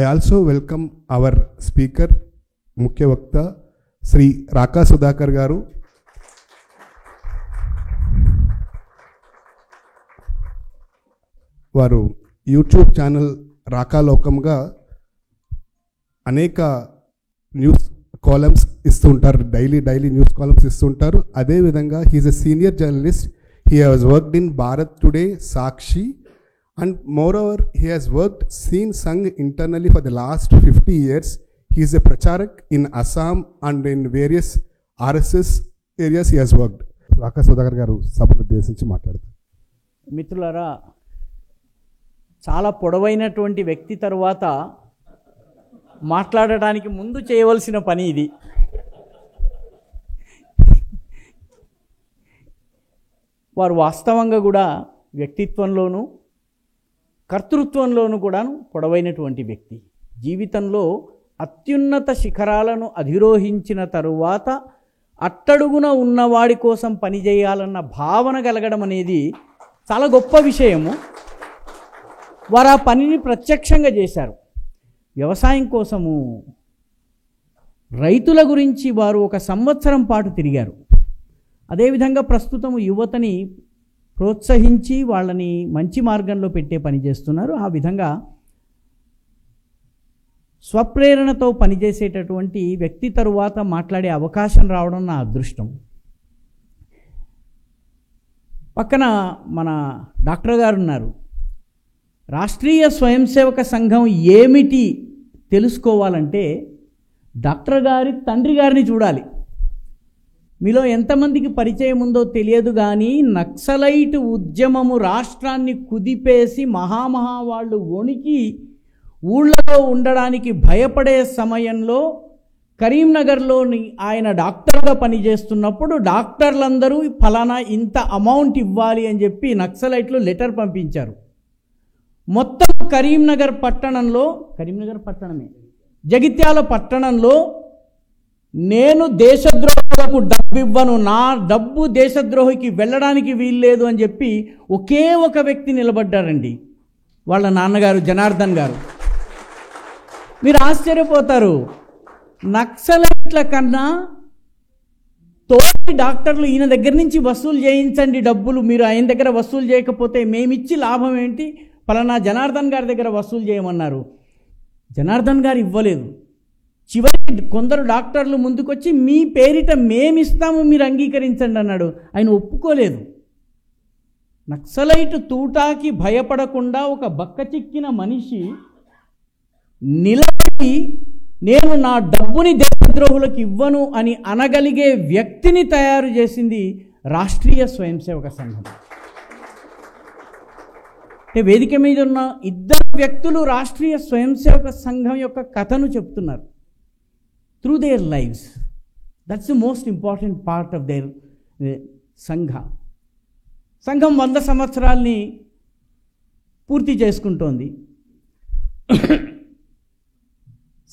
also welcome our speaker, Mukhya Vakta, Sri Raka Sudhakar Garu. వారు YouTube channel రాకా లోకంగా అనేక news columns ఇస్తూ ఉంటారు, daily news columns ఇస్తూ ఉంటారు. అదేవిధంగా he is a senior journalist. He has worked in Bharat Today, Sakshi, and moreover he has seen Sangh internally for the last 50 years. He is a pracharak in Assam and in various RSS areas he has worked. Raka Sudhakar garu sabanu uddeshinchi మాట్లాడతారు. మిత్రులారా, చాలా పొడవైనటువంటి వ్యక్తి తరువాత మాట్లాడడానికి ముందు చేయవలసిన పని ఇది. వారు వాస్తవంగా కూడా వ్యక్తిత్వంలోనూ కర్తృత్వంలోనూ కూడాను పొడవైనటువంటి వ్యక్తి. జీవితంలో అత్యున్నత శిఖరాలను అధిరోహించిన తరువాత అట్టడుగున ఉన్నవాడి కోసం పనిచేయాలన్న భావన కలగడం అనేది చాలా గొప్ప విషయము. వారు ఆ పనిని ప్రత్యక్షంగా చేశారు. వ్యవసాయం కోసము రైతుల గురించి వారు 1 సంవత్సరం పాటు తిరిగారు. అదేవిధంగా ప్రస్తుతం యువతని ప్రోత్సహించి వాళ్ళని మంచి మార్గంలో పెట్టే పని చేస్తున్నారు. ఆ విధంగా స్వప్రేరణతో పనిచేసేటటువంటి వ్యక్తి తరువాత మాట్లాడే అవకాశం రావడం నా అదృష్టం. పక్కన మన డాక్టర్ గారు ఉన్నారు. రాష్ట్రీయ స్వయం సేవక సంఘం ఏమిటి తెలుసుకోవాలంటే డాక్టర్ గారి తండ్రి గారిని చూడాలి. మీలో ఎంతమందికి పరిచయం ఉందో తెలియదు కానీ నక్సలైట్ ఉద్యమము రాష్ట్రాన్ని కుదిపేసి వాళ్ళు వణికి ఊళ్ళలో ఉండడానికి భయపడే సమయంలో కరీంనగర్లోని ఆయన డాక్టర్గా పనిచేస్తున్నప్పుడు డాక్టర్లందరూ ఫలానా ఇంత అమౌంట్ ఇవ్వాలి అని చెప్పి నక్సలైట్లు లెటర్ పంపించారు. మొత్తం కరీంనగర్ పట్టణమే జగిత్యాల పట్టణంలో నేను దేశద్రోహులకు డబ్బు ఇవ్వను, నా డబ్బు దేశద్రోహికి వెళ్ళడానికి వీల్లేదు అని చెప్పి ఒకే ఒక వ్యక్తి నిలబడ్డారండి, వాళ్ళ నాన్నగారు జనార్దన్ గారు. మీరు ఆశ్చర్యపోతారు. నక్సలైట్ల కన్నా తోటి డాక్టర్లు ఈయన దగ్గర నుంచి వసూలు చేయించండి డబ్బులు, మీరు ఆయన దగ్గర వసూలు చేయకపోతే మేమిచ్చి లాభం ఏంటి, పలానా జనార్దన్ గారి దగ్గర వసూలు చేయమన్నారు. జనార్దన్ గారు ఇవ్వలేదు. చివరికి కొందరు డాక్టర్లు ముందుకొచ్చి మీ పేరిట మేమిస్తాము, మీరు అంగీకరించండి అన్నాడు. ఆయన ఒప్పుకోలేదు. నక్సలైట్ తూటాకి భయపడకుండా ఒక బక్క చిక్కిన మనిషి నిలబడి నేను నా డబ్బుని దేశద్రోహులకు ఇవ్వను అని అనగలిగే వ్యక్తిని తయారు చేసింది రాష్ట్రీయ స్వయం సేవక సంఘం. వేదిక మీద ఉన్న 2 వ్యక్తులు రాష్ట్రీయ స్వయం సేవక సంఘం యొక్క కథను చెప్తున్నారు. through their lives. That's the most important part of their సంఘం 100 సంవత్సరాల్ని పూర్తి చేసుకుంటోంది.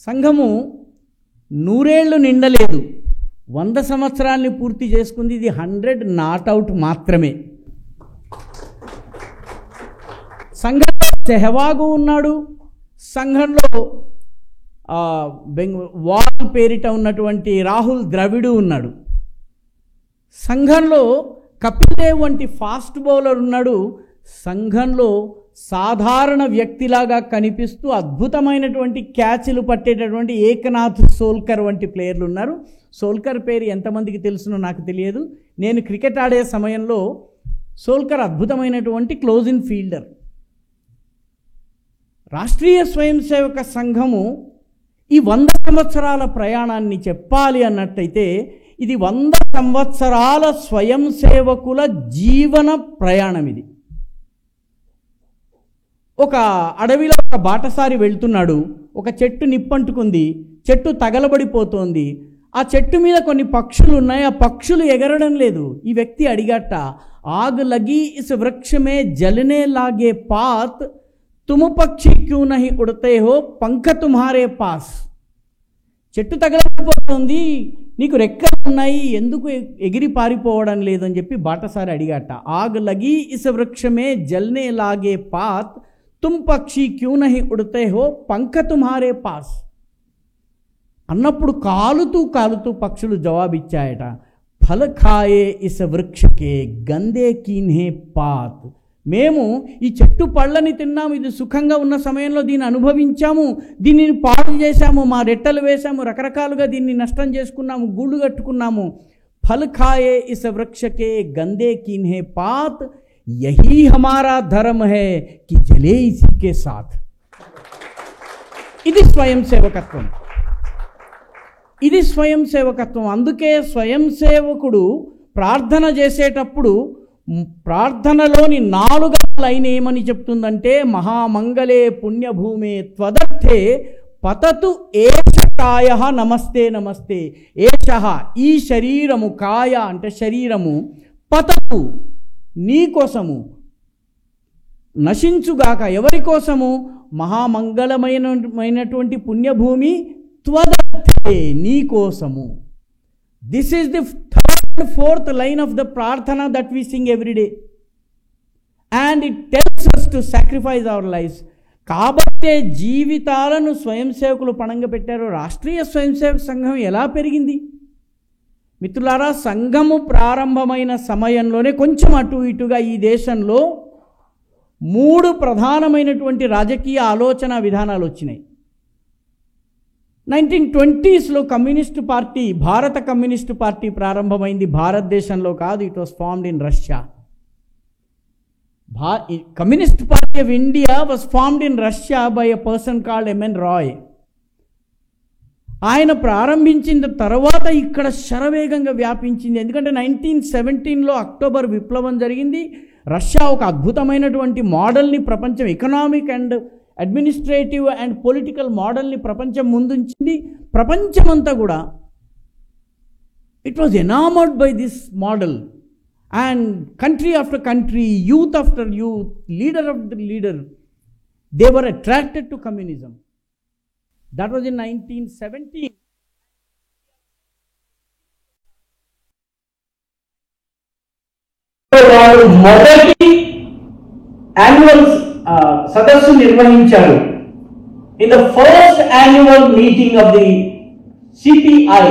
సంఘము 100 ఏళ్ళు నిండలేదు, 100 సంవత్సరాల్ని పూర్తి చేసుకుంది. ఇది 100 నాట్ అవుట్ మాత్రమే. సంఘంలో సెహవాగు ఉన్నాడు. సంఘంలో వాల్ పేరిట ఉన్నటువంటి రాహుల్ ద్రవిడు ఉన్నాడు. సంఘంలో కపిల్ దేవ్ వంటి ఫాస్ట్ బౌలర్ ఉన్నాడు. సంఘంలో సాధారణ వ్యక్తిలాగా కనిపిస్తూ అద్భుతమైనటువంటి క్యాచ్లు పట్టేటటువంటి ఏకనాథ్ సోల్కర్ వంటి ప్లేయర్లు ఉన్నారు. సోల్కర్ పేరు ఎంతమందికి తెలుసునో నాకు తెలియదు. నేను క్రికెట్ ఆడే సమయంలో సోల్కర్ అద్భుతమైనటువంటి క్లోజింగ్ ఫీల్డర్. రాష్ట్రీయ స్వయం సేవక సంఘము ఈ 100 సంవత్సరాల ప్రయాణాన్ని చెప్పాలి అన్నట్టయితే ఇది 100 సంవత్సరాల స్వయం సేవకుల జీవన ప్రయాణం. ఇది ఒక అడవిలో ఒక బాటసారి వెళ్తున్నాడు. ఒక చెట్టు నిప్పంటుకుంది, చెట్టు తగలబడిపోతోంది. ఆ చెట్టు మీద కొన్ని పక్షులు ఉన్నాయి, ఆ పక్షులు ఎగరడం లేదు. ఈ వ్యక్తి అడిగట, ఆగ్ లగి ఇస్ వృక్షమే జలనే లాగే పాత్ తుము పక్షి క్యూ నహి ఉడతే హో పంఖ తుమ్హారే పాస్. చెట్టు తగలబడిపోతుంది, నీకు రెక్కలు ఉన్నాయి, ఎందుకు ఎగిరి పారిపోవడం లేదని చెప్పి బాటసారి అడిగాట. ఆగ్ లగి ఇస్ వృక్షమే జల్నే లాగే పాత్ తుమ్ పక్షి క్యూ నహి ఉడతే హో పంఖ తుమ్హారే పాస్ అన్నప్పుడు కాలుతూ కాలుతూ పక్షులు జవాబిచ్చాయట, ఫల ఖాయే ఇస్ వృక్షకే గందే కీన్హే పాత్. మేము ఈ చెట్టు పళ్ళని తిన్నాము, ఇది సుఖంగా ఉన్న సమయంలో దీన్ని అనుభవించాము, దీనిని పాడు చేశాము, మా రెట్టలు వేశాము, రకరకాలుగా దీన్ని నష్టం చేసుకున్నాము, గూళ్ళు కట్టుకున్నాము. ఫల్ ఖాయే ఇస్ వృక్షకే గందే కీన్హే పాత్, యహీ హమారా ధర్మ హై కి జలే ఇసీకే సాథ్. ఇది స్వయం సేవకత్వం, ఇది స్వయం సేవకత్వం. అందుకే స్వయం సేవకుడు ప్రార్థన చేసేటప్పుడు ప్రార్థనలోని 4వ లైన్ ఏమని చెప్తుందంటే, మహామంగళే పుణ్యభూమే త్వదర్థే పతతు ఏష కాయ నమస్తే నమస్తే. ఏష ఈ శరీరము, కాయ అంటే శరీరము, పతతు నీ కోసము, నశించుగాక ఎవరి కోసము, మహామంగళమైనటువంటి పుణ్యభూమి త్వదర్థే నీ కోసము. This is the fourth line of the prarthana that we sing every day, and it tells us to sacrifice our lives. కాబట్టే జీవితాలను స్వయం సేవకులు పణంగా పెట్టారు. రాష్ట్రీయ స్వయం సేవక సంఘం ఎలా పెరిగింది మిత్రులారా? సంఘము ప్రారంభమైన సమయంలోనే కొంచెం అటు ఇటుగా ఈ దేశంలో 3 ప్రధానమైనటువంటి రాజకీయ ఆలోచన విధానాలు వచ్చినాయి. 1920s కమ్యూనిస్టు పార్టీ, భారత కమ్యూనిస్టు పార్టీ ప్రారంభమైంది. భారతదేశంలో కాదు, it was formed in Russia. Communist Party of India was formed in Russia by a person called M N Roy. ఆయన ప్రారంభించిన తర్వాత ఇక్కడ శరవేగంగా వ్యాపించింది. ఎందుకంటే 1917లో అక్టోబర్ విప్లవం జరిగింది. రష్యా ఒక అద్భుతమైనటువంటి మోడల్ని ప్రపంచం, economic and administrative and political మోడల్ని ప్రపంచం ముందుంచింది. ప్రపంచమంతా కూడా it was enamoured by this model, and country after country, youth after youth, leader after leader, they were attracted to communism. That was in 1917. వారు మొదటి యాన్యువల్ సదస్సు నిర్వహించారు. In the first annual meeting of the CPI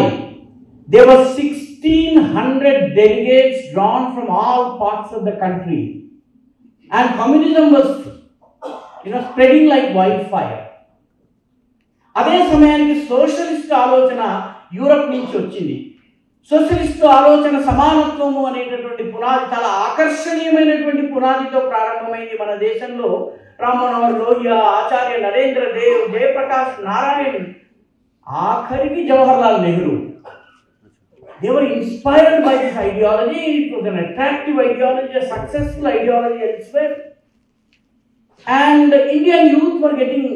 there were 1600 delegates drawn from all parts of the country, and communism was spreading like wildfire. అదే సమయానికి socialist ఆలోచన Europe నుంచి వచ్చింది. Socialist ఆలోచన సమానత్వము అనేటటువంటి పునాది, చాలా ఆకర్షణీయమైనటువంటి పునాదితో ప్రారంభమైంది మన దేశంలో. రామ్ మనోహర్ లోహియా, ఆచార్య నరేంద్ర దేవ్, జయప్రకాష్ నారాయణ్, ఆఖరికి Jawaharlal Nehru. They were inspired by this ideology. It was an attractive ideology, a successful ideology elsewhere. And the Indian youth were getting,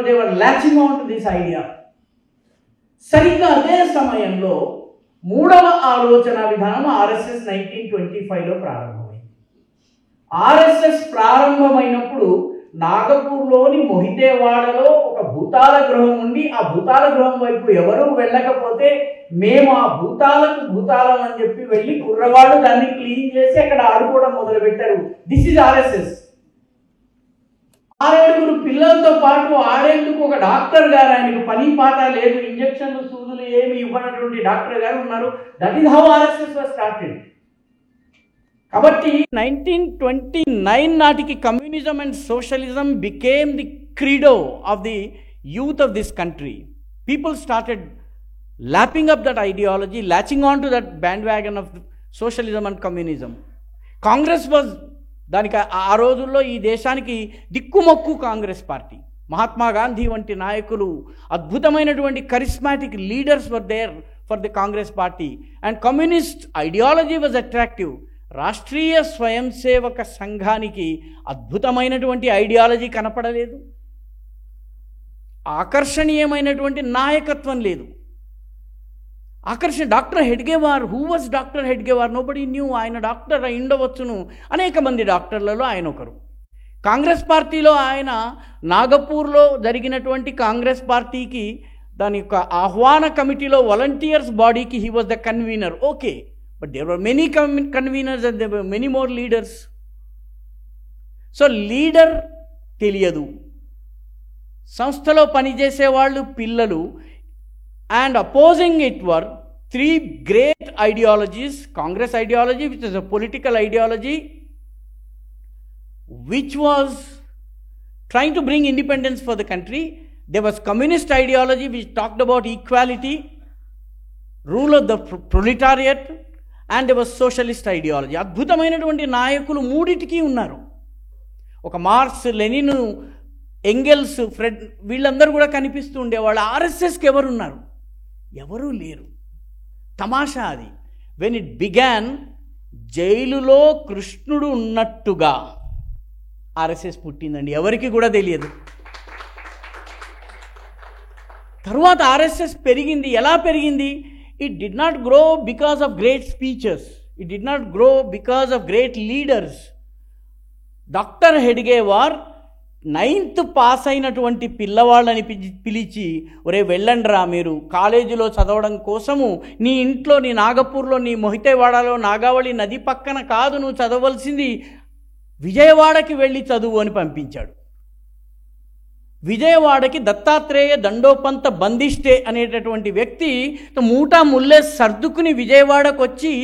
they were latching on to this idea. సరిగ్గా అదే సమయంలో 3వ ఆలోచన విధానం ఆర్ఎస్ఎస్ 1925లో ప్రారంభమైంది. ఆర్ఎస్ఎస్ ప్రారంభమైనప్పుడు నాగపూర్లోని మొహితేవాడలో ఒక భూతాల గృహం ఉండి, ఆ భూతాల గృహం వైపు ఎవరూ వెళ్ళకపోతే మేము ఆ భూతాలం అని చెప్పి వెళ్ళి కుర్రవాడు దాన్ని క్లీన్ చేసి అక్కడ ఆడుకోవడం మొదలు పెట్టారు. This is RSS. 6 పిల్లలతో పాటు ఆడేందుకు ఒక డాక్టర్ గారు, ఆయనకు పని పాట లేదు, ఇంజక్షన్లు సూదులు ఏమి ఇవ్వనటువంటి డాక్టర్ గారు ఉన్నారు. That is how RSS was started. కాబట్టి 1929 నాటికి communism and socialism became the credo of the youth of this country. People started lapping up that ideology, latching on to that bandwagon of socialism and communism. Congress was దానికి ఆ రోజుల్లో ఈ దేశానికి దిక్కుమొక్కు Congress party. Mahatma Gandhi వంటి నాయకులు, అద్భుతమైనటువంటి charismatic leaders were there for the Congress party, and communist ideology was attractive. Rashtriya Swayam Sevaka సంఘానికి అద్భుతమైనటువంటి ఐడియాలజీ కనపడలేదు, ఆకర్షణీయమైనటువంటి నాయకత్వం లేదు. Doctor Hedgewar, who was doctor Hedgewar? Nobody knew. ఆయన డాక్టర్ అయి ఉండవచ్చును, అనేక మంది డాక్టర్లలో ఆయన ఒకరు. కాంగ్రెస్ పార్టీలో ఆయన నాగపూర్లో జరిగినటువంటి కాంగ్రెస్ పార్టీకి దాని యొక్క ఆహ్వాన కమిటీలో వాలంటీర్స్ బాడీకి he was the convener. Okay, but there were many conveners and there were many more leaders. So leader తెలియదు. సంస్థలో పనిచేసే వాళ్ళు పిల్లలు. And opposing it were 3 great ideologies. Congress ideology, which is a political ideology which was trying to bring independence for the country. There was communist ideology which talked about equality, rule of the proletariat, and there was socialist ideology. అద్భుతమైనటువంటి నాయకులు మూడిటికి ఉన్నారు. ఒక marks, Lenin, Engels, Fred, వీళ్ళందరూ కూడా కనిపిస్తూ ఉండేవాళ్ళు. ఆర్ఎస్ఎస్కి ఎవరున్నారు? ఎవరూ లేరు. తమాషా అది. వెన్ ఇట్ బిగాన్, జైలులో కృష్ణుడు ఉన్నట్టుగా ఆర్ఎస్ఎస్ పుట్టిందండి. ఎవరికి కూడా తెలియదు. తర్వాత ఆర్ఎస్ఎస్ పెరిగింది. ఎలా పెరిగింది? It did not grow because of great speeches. It did not grow because of great leaders. Doctor Hedgewar 9th pass అయినటువంటి పిల్లవాళ్ళని పిలిచి, ఒరే వెళ్ళండిరా మీరు కాలేజీలో చదవడం కోసము, నీ ఇంట్లో, నీ నాగపూర్లో, నీ మొహితేవాడలో, నాగావళి నది పక్కన కాదు నువ్వు చదవలసింది, విజయవాడకి వెళ్ళి చదువు అని పంపించాడు. విజయవాడకి దత్తాత్రేయ దండోపంత బందిష్టే అనేటటువంటి వ్యక్తి మూటా ముల్లే సర్దుకుని విజయవాడకు వచ్చి,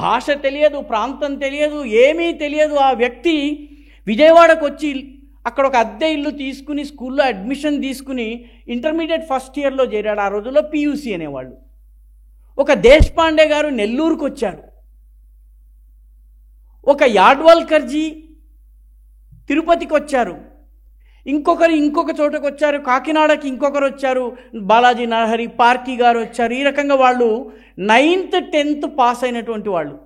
భాష తెలియదు, ప్రాంతం తెలియదు, ఏమీ తెలియదు ఆ వ్యక్తి విజయవాడకు వచ్చి అక్కడ ఒక అద్దె ఇల్లు తీసుకుని స్కూల్లో అడ్మిషన్ తీసుకుని ఇంటర్మీడియట్ ఫస్ట్ ఇయర్లో చేరాడు. ఆ రోజుల్లో పియూసీ అనేవాళ్ళు. ఒక దేశపాండే గారు నెల్లూరుకు వచ్చారు. ఒక యాడ్వాల్కర్జీ తిరుపతికి వచ్చారు. ఇంకొకరు ఇంకొక చోటకు వచ్చారు. కాకినాడకి ఇంకొకరు వచ్చారు. బాలాజీ నరహరి, పార్కీ గారు వచ్చారు. ఈ రకంగా వాళ్ళు 9th 10th పాస్ అయినటువంటి వాళ్ళు.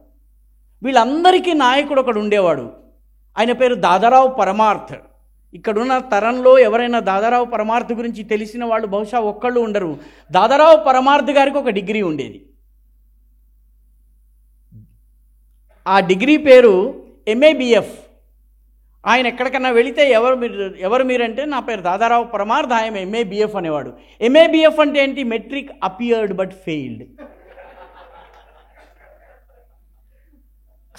వీళ్ళందరికీ నాయకుడు ఒకడు ఉండేవాడు. ఆయన పేరు దాదారావు పరమార్థ్. ఇక్కడున్న తరంలో ఎవరైనా దాదారావు పరమార్థ్ గురించి తెలిసిన వాళ్ళు బహుశా ఒక్కళ్ళు ఉండరు. దాదారావు పరమార్థ్ గారికి ఒక డిగ్రీ ఉండేది. ఆ డిగ్రీ పేరు MABF. ఆయన ఎక్కడికన్నా వెళితే ఎవరు మీరంటే, నా పేరు దాదారావు పరమార్థ్, ఆయన MABF అనేవాడు. MABF అంటే ఏంటి? Metric appeared but failed.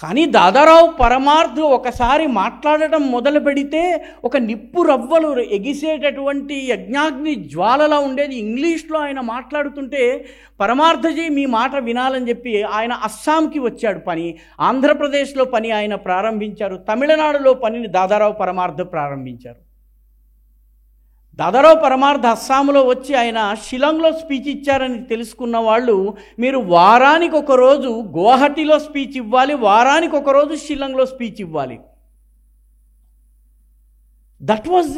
కానీ దాదారావు పరమార్థ్ ఒకసారి మాట్లాడటం మొదలు పెడితే ఒక నిప్పు రవ్వలు ఎగిసేటటువంటి యజ్ఞాగ్ని జ్వాలలా ఉండేది. ఇంగ్లీష్లో ఆయన మాట్లాడుతుంటే, పరమార్థజీ మీ మాట వినాలని చెప్పి ఆయన అస్సాంకి వచ్చాడు పని, ఆంధ్రప్రదేశ్లో పని ఆయన ప్రారంభించారు, తమిళనాడులో పనిని దాదారావు పరమార్థ్ ప్రారంభించారు. దాదారావు పరమార్థ్ అస్సాంలో వచ్చి ఆయన షిలాంగ్లో స్పీచ్ ఇచ్చారని తెలుసుకున్న వాళ్ళు, మీరు వారానికి ఒక రోజు గువాహటిలో స్పీచ్ ఇవ్వాలి, వారానికి ఒక రోజు షిలాంగ్లో స్పీచ్ ఇవ్వాలి. That was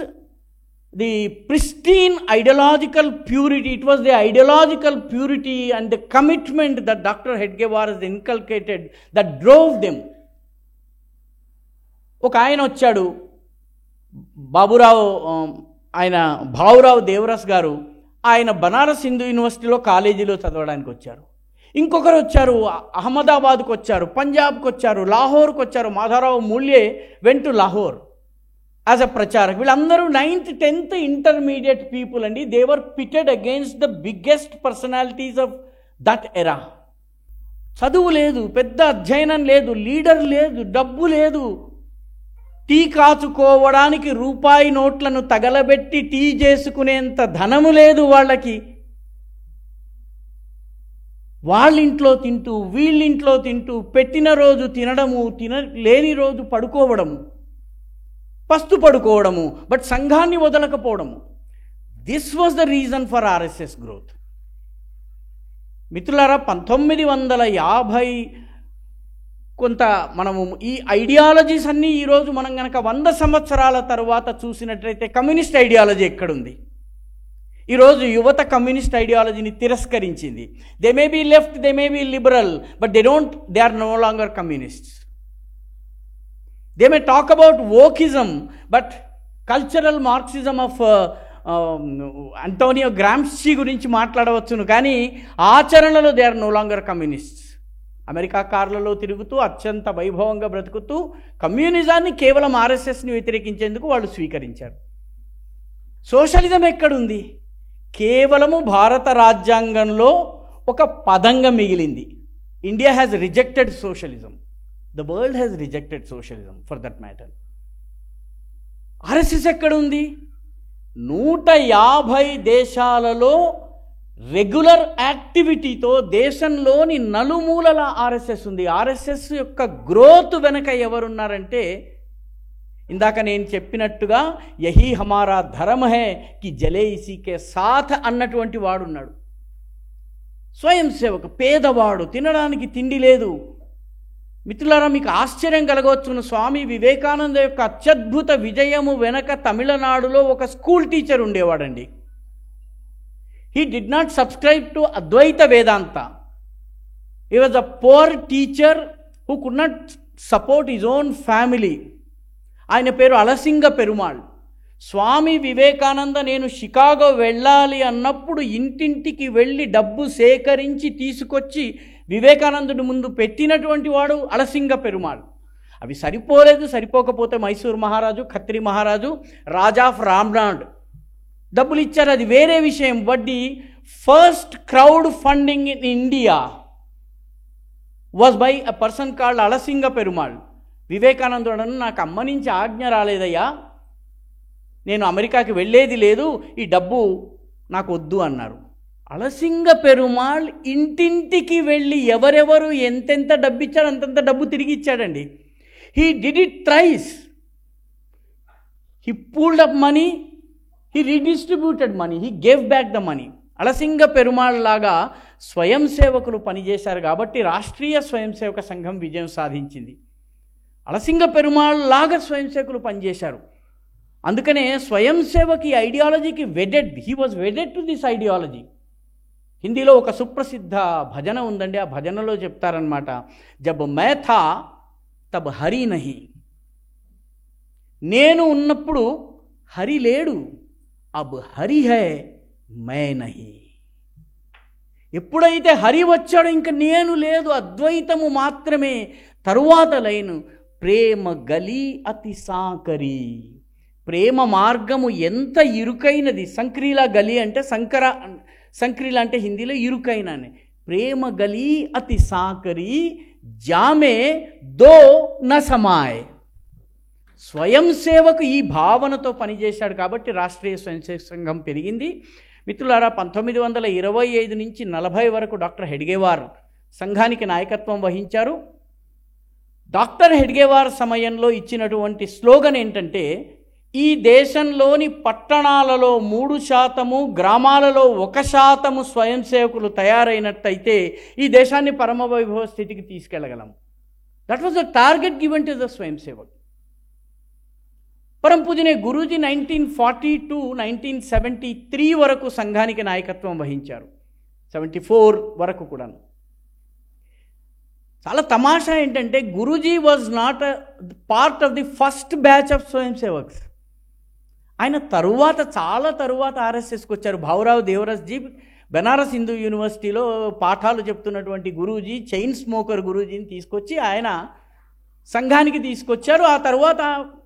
the pristine ideological purity. It was the ideological purity and the commitment that doctor Hedgewar has inculcated that drove them. ఒక ఆయన వచ్చాడు, ఆయన భావురావు దేవరస్ గారు. ఆయన బనారస్ హిందూ యూనివర్సిటీలో కాలేజీలో చదవడానికి వచ్చారు. ఇంకొకరు వచ్చారు, అహ్మదాబాద్కు వచ్చారు, పంజాబ్కి వచ్చారు, లాహోర్కి వచ్చారు. Madhavrao Mulye went to Lahore as a pracharak. వీళ్ళందరూ 9th 10th ఇంటర్మీడియట్ పీపుల్ అండి. They were pitted against the biggest personalities of that era. చదువు లేదు, పెద్ద అధ్యయనం లేదు, లీడర్ లేదు, డబ్బు లేదు. టీ కాచుకోవడానికి రూపాయి నోట్లను తగలబెట్టి టీ చేసుకునేంత ధనము లేదు వాళ్ళకి. వాళ్ళింట్లో తింటూ వీళ్ళింట్లో తింటూ, పెట్టిన రోజు తినడము, లేని రోజు పడుకోవడము, పస్తు పడుకోవడము, బట్ సంఘాన్ని వదలకపోవడము. This was the reason for RSS growth. మిత్రులారా, 1950 కొంత మనము ఈ ఐడియాలజీస్ అన్నీ ఈరోజు మనం కనుక 100 సంవత్సరాల తర్వాత చూసినట్లయితే కమ్యూనిస్ట్ ఐడియాలజీ ఎక్కడుంది? ఈరోజు యువత కమ్యూనిస్ట్ ఐడియాలజీని తిరస్కరించింది. They may be left, they may be liberal, but they are no longer communists. They may talk about wokeism, but cultural Marxism of Antonio Gramsci గురించి మాట్లాడవచ్చును, కానీ ఆచరణలో they are no longer communists. America కార్లలో తిరుగుతూ అత్యంత వైభవంగా బ్రతుకుతూ కమ్యూనిజాన్ని కేవలం ఆర్ఎస్ఎస్ని వ్యతిరేకించేందుకు వాళ్ళు స్వీకరించారు. సోషలిజం ఎక్కడుంది? కేవలము భారత రాజ్యాంగంలో ఒక పదంగా మిగిలింది. India has rejected socialism. The world has rejected socialism for that matter. RSS ఎక్కడుంది? 150 దేశాలలో రెగ్యులర్ యాక్టివిటీతో దేశంలోని నలుమూలల ఆర్ఎస్ఎస్ ఉంది. ఆర్ఎస్ఎస్ యొక్క గ్రోత్ వెనక ఎవరున్నారంటే, ఇందాక నేను చెప్పినట్టుగా యహీ హమారా ధర్మ హై కి జలే ఇసీకే సాథ్ అన్నటువంటి వాడున్నాడు. స్వయం సేవకు, పేదవాడు, తినడానికి తిండి లేదు. మిత్రులారా, మీకు ఆశ్చర్యం కలగవచ్చును, స్వామి వివేకానంద యొక్క అత్యద్భుత విజయము వెనక తమిళనాడులో ఒక స్కూల్ టీచర్ ఉండేవాడండి. He did not subscribe to Advaita Vedanta. He was a poor teacher who could not support his own family. ఆయన పేరు అలసింగ పెరుమాళ్. స్వామి వివేకానంద నేను షికాగో వెళ్ళాలి అన్నప్పుడు ఇంటింటికి వెళ్ళి డబ్బు సేకరించి తీసుకొచ్చి వివేకానందుడి ముందు పెట్టినటువంటి వాడు అలసింగ పెరుమాళ్. అవి సరిపోలేదు. సరిపోకపోతే మైసూర్ మహారాజు, ఖత్రి మహారాజు, రాజా ఆఫ్ రామ్నాడ్ డబ్బులు ఇచ్చారు, అది వేరే విషయం. But the first crowd funding in India was by a person called Alasinga Perumal. వివేకానందుడు, నాకు అమ్మ నుంచి ఆజ్ఞ రాలేదయ్యా, నేను అమెరికాకి వెళ్ళేది లేదు, ఈ డబ్బు నాకు వద్దు అన్నారు. అలసింగ పెరుమాళ్ ఇంటింటికి వెళ్ళి ఎవరెవరు ఎంతెంత డబ్బు ఇచ్చాడు అంతంత డబ్బు తిరిగి ఇచ్చాడండి. He did it thrice. He pooled up money, he redistributed money, he gave back the money. Alasinga Perumal లాగా స్వయం సేవకులు పనిచేశారు కాబట్టి రాష్ట్రీయ స్వయం సేవక సంఘం విజయం సాధించింది. అలసింగ పెరుమాళ్ లాగా స్వయం సేవకులు పనిచేశారు. అందుకనే స్వయం సేవకి ఐడియాలజీకి wedded, he was wedded to this ideology. హిందీలో ఒక సుప్రసిద్ధ భజన ఉందండి. ఆ భజనలో చెప్తారనమాట, జబ్ మే థా తబ్ హరి నహి. నేను ఉన్నప్పుడు హరి లేడు, అబ్ హరి హై మే నహి. ఎప్పుడైతే హరి వచ్చాడో ఇంక నేను లేదు, అద్వైతము మాత్రమే. తరువాత లైను, ప్రేమ గలి అతి సాకరి. ప్రేమ మార్గము ఎంత ఇరుకైనది. సంక్రీలా గలి అంటే సంక్రీలా అంటే హిందీలో ఇరుకైన. ప్రేమ గలి అతి సాకరి, జామే దో న సమాయ్. స్వయం సేవకు ఈ భావనతో పనిచేశాడు కాబట్టి రాష్ట్రీయ స్వయం సేవక సంఘం పెరిగింది. మిత్రులారా, 1925 నుంచి 40 వరకు డాక్టర్ హెడ్గేవార్ సంఘానికి నాయకత్వం వహించారు. డాక్టర్ హెడ్గేవార్ సమయంలో ఇచ్చినటువంటి స్లోగన్ ఏంటంటే, ఈ దేశంలోని పట్టణాలలో 3%, గ్రామాలలో 1% స్వయం సేవకులు తయారైనట్టయితే ఈ దేశాన్ని పరమవైభవ స్థితికి తీసుకెళ్ళగలం. That was the target given to the swayamsevak. పరం పూజనే గురూజీ 1940 to 1973 వరకు సంఘానికి నాయకత్వం వహించారు. 74 వరకు కూడా. చాలా తమాషా ఏంటంటే, Guruji was not part of the first batch of స్వయం సేవక్స్. ఆయన చాలా తరువాత ఆర్ఎస్ఎస్కి వచ్చారు. భావురావు దేవరస్జీ బెనారస్ హిందూ యూనివర్సిటీలో పాఠాలు చెప్తున్నటువంటి గురూజీ, చైన్ స్మోకర్ గురూజీని తీసుకొచ్చి ఆయన సంఘానికి తీసుకొచ్చారు. ఆ తర్వాత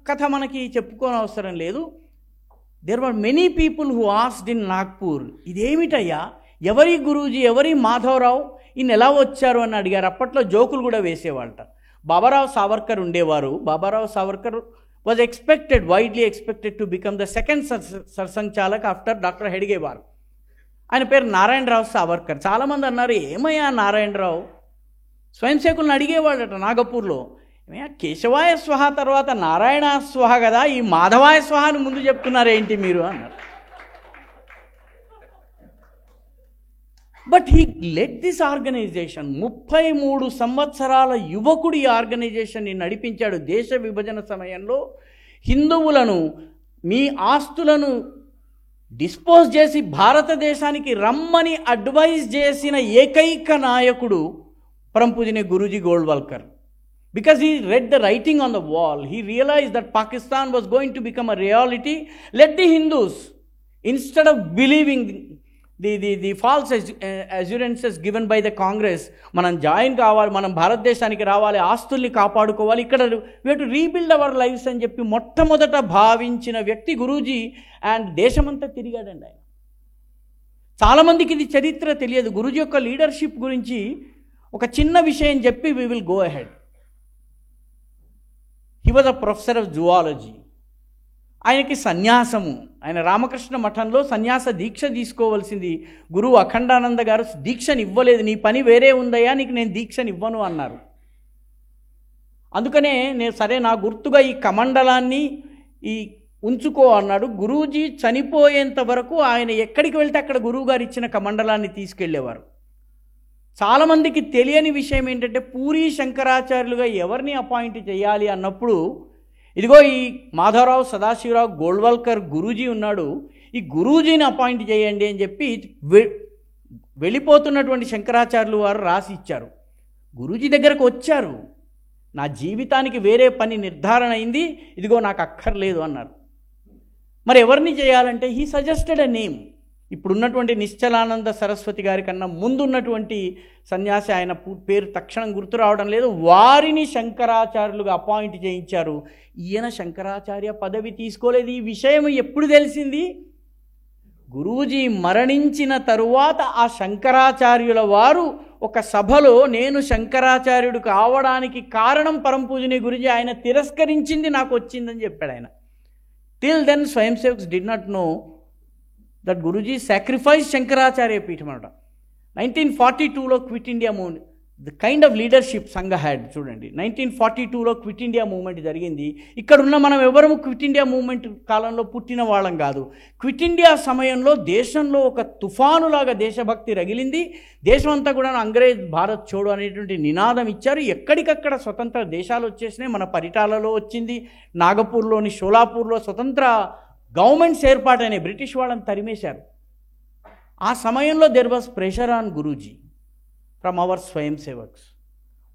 కథ మనకి చెప్పుకోని అవసరం లేదు. There were many people who asked in Nagpur, ఇదేమిటయ్యా, ఎవరి గురూజీ, ఎవరి మాధవరావు, ఈయన ఎలా వచ్చారు అని అడిగారు. అప్పట్లో జోకులు కూడా వేసేవాళ్ళట. బాబారావు సావర్కర్ ఉండేవారు. Babarao Savarkar was widely expected to become the second Sarsanghchalak after doctor Hedgewar. ఆయన పేరు నారాయణరావు సావర్కర్. చాలామంది అన్నారు, ఏమయ్యా నారాయణరావు స్వయం సేవకులను అడిగేవాడట నాగపూర్లో, ఏమయ్యా కేశవాయ స్వహ తర్వాత నారాయణ స్వహ కదా, ఈ మాధవాయ స్వహాను ముందు చెప్తున్నారేంటి మీరు అన్నారు. But he led this organization. 33 సంవత్సరాల యువకుడు ఈ ఆర్గనైజేషన్ని నడిపించాడు. దేశ విభజన సమయంలో హిందువులను, మీ ఆస్తులను డిస్పోజ్ చేసి భారతదేశానికి రమ్మని అడ్వైజ్ చేసిన ఏకైక నాయకుడు పరం పూజనీయ Guruji Golwalkar. Because he read the writing on the wall, he realized that Pakistan was going to become a reality. Let the Hindus, instead of believing the false assurances given by the Congress, మనం join కావాలి, మనం భారతదేశానికి రావాలి, ఆస్తుల్ని కాపాడుకోవాలి, ఇక్కడ we have to rebuild our lives అని చెప్పి మొట్టమొదట భావించిన వ్యక్తి గురూజీ. అండ్ దేశమంతా తిరిగాడండి ఆయన. చాలామందికి ఇది చరిత్ర తెలియదు. గురూజీ యొక్క లీడర్షిప్ గురించి ఒక చిన్న విషయం చెప్పి we will go ahead. He was a professor of zoology. ఆయనకి సన్యాసము, ఆయన రామకృష్ణ మఠంలో సన్యాస దీక్ష తీసుకోవాల్సింది. గురువు అఖండానంద గారు దీక్షను ఇవ్వలేదు. నీ పని వేరే ఉందయ్యా, నీకు నేను దీక్షను ఇవ్వను అన్నారు. అందుకనే నేను సరే నా గుర్తుగా ఈ కమండలాన్ని ఉంచుకో అన్నాడు. గురూజీ చనిపోయేంత వరకు ఆయన ఎక్కడికి వెళ్తే అక్కడ గురువుగారు ఇచ్చిన కమండలాన్ని తీసుకెళ్లేవారు. చాలామందికి తెలియని విషయం ఏంటంటే పూరీ శంకరాచార్యులుగా ఎవరిని అపాయింట్ చేయాలి అన్నప్పుడు ఇదిగో ఈ మాధవరావు సదాశివరావు గోల్వల్కర్ గురూజీ ఉన్నాడు, ఈ గురూజీని అపాయింట్ చేయండి అని చెప్పి వెళ్ళిపోతున్నటువంటి శంకరాచార్యులు వారు రాసి ఇచ్చారు. గురూజీ దగ్గరకు వచ్చారు, నా జీవితానికి వేరే పని నిర్ధారణ అయింది, ఇదిగో నాకు అక్కర్లేదు అన్నారు. మరి ఎవరిని చేయాలంటే హీ సజెస్టెడ్ ఎ నేమ్. ఇప్పుడున్నటువంటి నిశ్చలానంద సరస్వతి గారి కన్నా ముందున్నటువంటి సన్యాసి, ఆయన పేరు తక్షణం గుర్తు రావడం లేదు, వారిని శంకరాచార్యులుగా అపాయింట్ చేయించారు. ఈయన శంకరాచార్య పదవి తీసుకోలేదు. ఈ విషయం ఎప్పుడు తెలిసింది? గురూజీ మరణించిన తరువాత ఆ శంకరాచార్యుల వారు ఒక సభలో నేను శంకరాచార్యుడు కావడానికి కారణం పరంపూజని గురించి ఆయన తిరస్కరించింది నాకు వచ్చిందని చెప్పాడు ఆయన. Till then swayamsevaks did not know that Guruji sacrifice Shankaracharya పీఠం అనమాట. 1942లో quit India movement, the kind of leadership Sangha had చూడండి. 1942లో క్విట్ ఇండియా మూవ్మెంట్ జరిగింది. ఇక్కడున్న మనం ఎవరము క్విట్ ఇండియా మూవ్మెంట్ కాలంలో పుట్టిన వాళ్ళం కాదు. క్విట్ ఇండియా సమయంలో దేశంలో ఒక తుఫానులాగా దేశభక్తి రగిలింది. దేశం అంతా కూడా అంగ్రేజ్ భారత్ చోడు అనేటువంటి నినాదం ఇచ్చారు. ఎక్కడికక్కడ స్వతంత్ర దేశాలు వచ్చేసినాయి. మన పరిటాలలో వచ్చింది, నాగపూర్లోని షోలాపూర్లో స్వతంత్ర గవర్నమెంట్స్ ఏర్పాటైనాయి. బ్రిటిష్ వాళ్ళని తరిమేశారు. ఆ సమయంలో there was pressure on Guruji from our స్వయం సేవక్స్.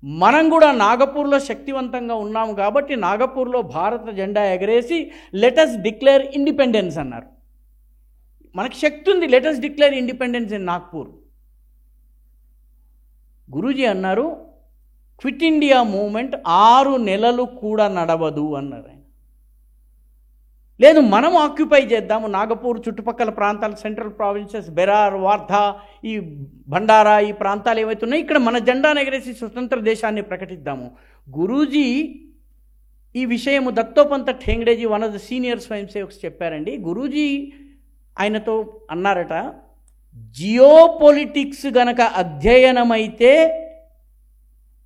మనం కూడా నాగపూర్లో శక్తివంతంగా ఉన్నాము కాబట్టి నాగపూర్లో భారత జెండా ఎగరేసి లెటస్ డిక్లేర్ ఇండిపెండెన్స్ అన్నారు. మనకి శక్తి ఉంది, let us declare independence in Nagpur. Guruji అన్నారు క్విట్ ఇండియా మూవ్మెంట్ 6 నెలలు కూడా నడవదు అన్నారు ఆయన. లేదు, మనం ఆక్యుపై చేద్దాము నాగపూర్ చుట్టుపక్కల ప్రాంతాలు, సెంట్రల్ ప్రావిన్సెస్, బెరార్, వార్ధా, ఈ భండారా, ఈ ప్రాంతాలు ఏవైతున్నాయి ఇక్కడ మన జెండాను ఎగరేసి స్వతంత్ర దేశాన్ని ప్రకటిద్దాము. గురూజీ ఈ విషయము దత్తోపంత ఠేంగ్డేజీ వన్ ఆఫ్ ద సీనియర్ స్వయం సేవక్స్ చెప్పారండి. గురూజీ ఆయనతో అన్నారట, జియో పొలిటిక్స్ గనక అధ్యయనమైతే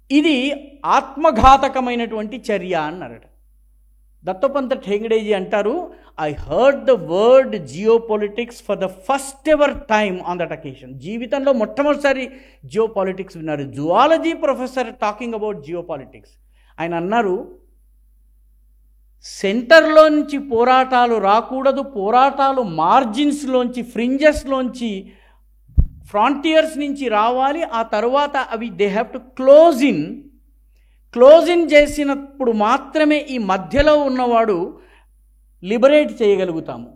ఇది ఆత్మఘాతకమైనటువంటి చర్య అన్నారట. దత్తోపంత ఠేంగ్డేజీ అంటారు, I heard the word geo politics for the first ever time on that occasion. జీవితంలో మొట్టమొదటిసారి జియో పాలిటిక్స్ విన్నారు. Zoology professor talking about geo politics. ఆయన అన్నారు, సెంటర్లోంచి పోరాటాలు రాకూడదు, పోరాటాలు మార్జిన్స్లోంచి, ఫ్రింజెస్లోంచి, ఫ్రాంటియర్స్ నుంచి రావాలి. ఆ తర్వాత అవి they have to close in చేసినప్పుడు మాత్రమే ఈ మధ్యలో ఉన్నవాడు లిబరేట్ చేయగలుగుతాము.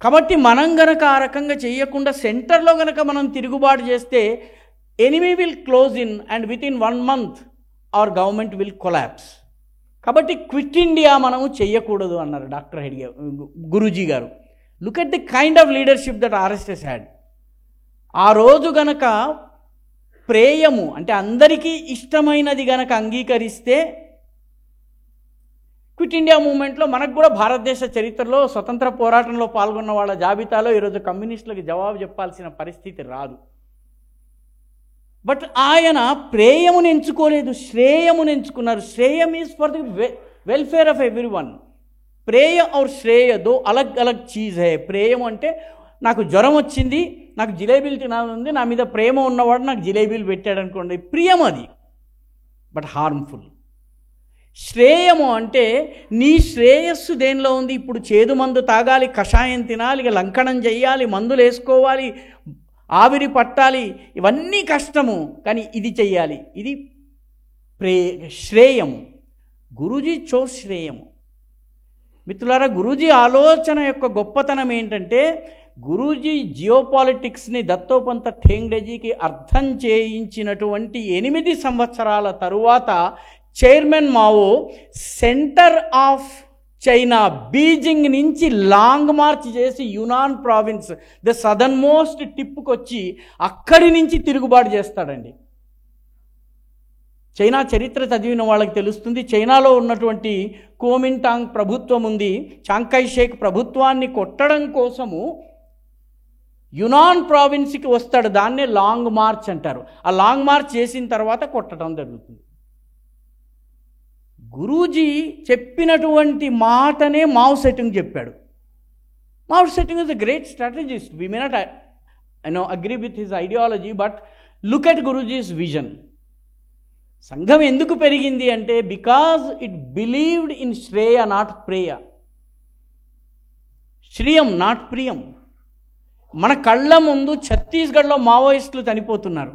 కాబట్టి మనం గనక ఆ రకంగా చేయకుండా సెంటర్లో గనక మనం తిరుగుబాటు చేస్తే enemy will close in and with in 1 month our government will collapse. కాబట్టి క్విట్ ఇండియా మనము చేయకూడదు అన్నారు డాక్టర్ హెడ్గే గురూజీ గారు. Look at the kind of leadership that RSS had. ఆ రోజు గనక ప్రేయము అంటే అందరికీ ఇష్టమైనది గనక అంగీకరిస్తే క్విట్ ఇండియా మూవ్మెంట్లో మనకు కూడా భారతదేశ చరిత్రలో స్వతంత్ర పోరాటంలో పాల్గొన్న వాళ్ళ జాబితాలో ఈరోజు కమ్యూనిస్టులకు జవాబు చెప్పాల్సిన పరిస్థితి రాదు. బట్ ఆయన ప్రేయమును ఎంచుకోలేదు, శ్రేయమును ఎంచుకున్నారు. శ్రేయం is for the welfare of everyone. ప్రేయ ఔర్ శ్రేయ దో అలగ్ అలగ్ చీజ్ హే. ప్రేయం అంటే నాకు జ్వరం వచ్చింది, నాకు జిలేబీలు తినాలని ఉంది, నా మీద ప్రేమ ఉన్నవాడు నాకు జిలేబీలు పెట్టాడు అనుకోండి, ప్రియం అది, బట్ హార్మ్ఫుల్. శ్రేయము అంటే నీ శ్రేయస్సు దేనిలో ఉంది? ఇప్పుడు చేదు మందు తాగాలి, కషాయం తినాలి, లంకణం చేయాలి, మందులు వేసుకోవాలి, ఆవిరి పట్టాలి, ఇవన్నీ కష్టము, కానీ ఇది చెయ్యాలి, ఇది శ్రేయము. గురూజీ చోస్ శ్రేయము. మిత్రులారా, గురూజీ ఆలోచన యొక్క గొప్పతనం ఏంటంటే గురూజీ జియోపాలిటిక్స్ని దత్తోపంత ఠేంగ్డేజీకి అర్థం చేయించినటువంటి 8 సంవత్సరాల తరువాత chairman Mao centre of China Beijing నుంచి లాంగ్ మార్చ్ చేసి యునాన్ ప్రావిన్స్ ద సదర్న్ మోస్ట్ టిప్కి వచ్చి అక్కడి నుంచి తిరుగుబాటు చేస్తాడండి. చైనా చరిత్ర చదివిన వాళ్ళకి తెలుస్తుంది. చైనాలో ఉన్నటువంటి కుమింటాంగ్ ప్రభుత్వం ఉంది. చాంగ్కై షేక్ ప్రభుత్వాన్ని కొట్టడం కోసము యునాన్ ప్రావిన్స్కి వస్తాడు. దాన్నే లాంగ్ మార్చ్ అంటారు. ఆ లాంగ్ మార్చ్ చేసిన తర్వాత కొట్టడం జరుగుతుంది. గురూజీ చెప్పినటువంటి మాటనే మావ్ సెట్టింగ్ చెప్పాడు. Mao Tsetung is a great strategist. We may not agree with his ideology, but look at Guruji's vision. సంఘం ఎందుకు పెరిగింది అంటే బికాజ్ ఇట్ బిలీవ్డ్ ఇన్ శ్రేయ నాట్ ప్రేయ, శ్రియం నాట్ ప్రియం. మన కళ్ళ ముందు ఛత్తీస్గఢ్లో మావోయిస్టులు చనిపోతున్నారు.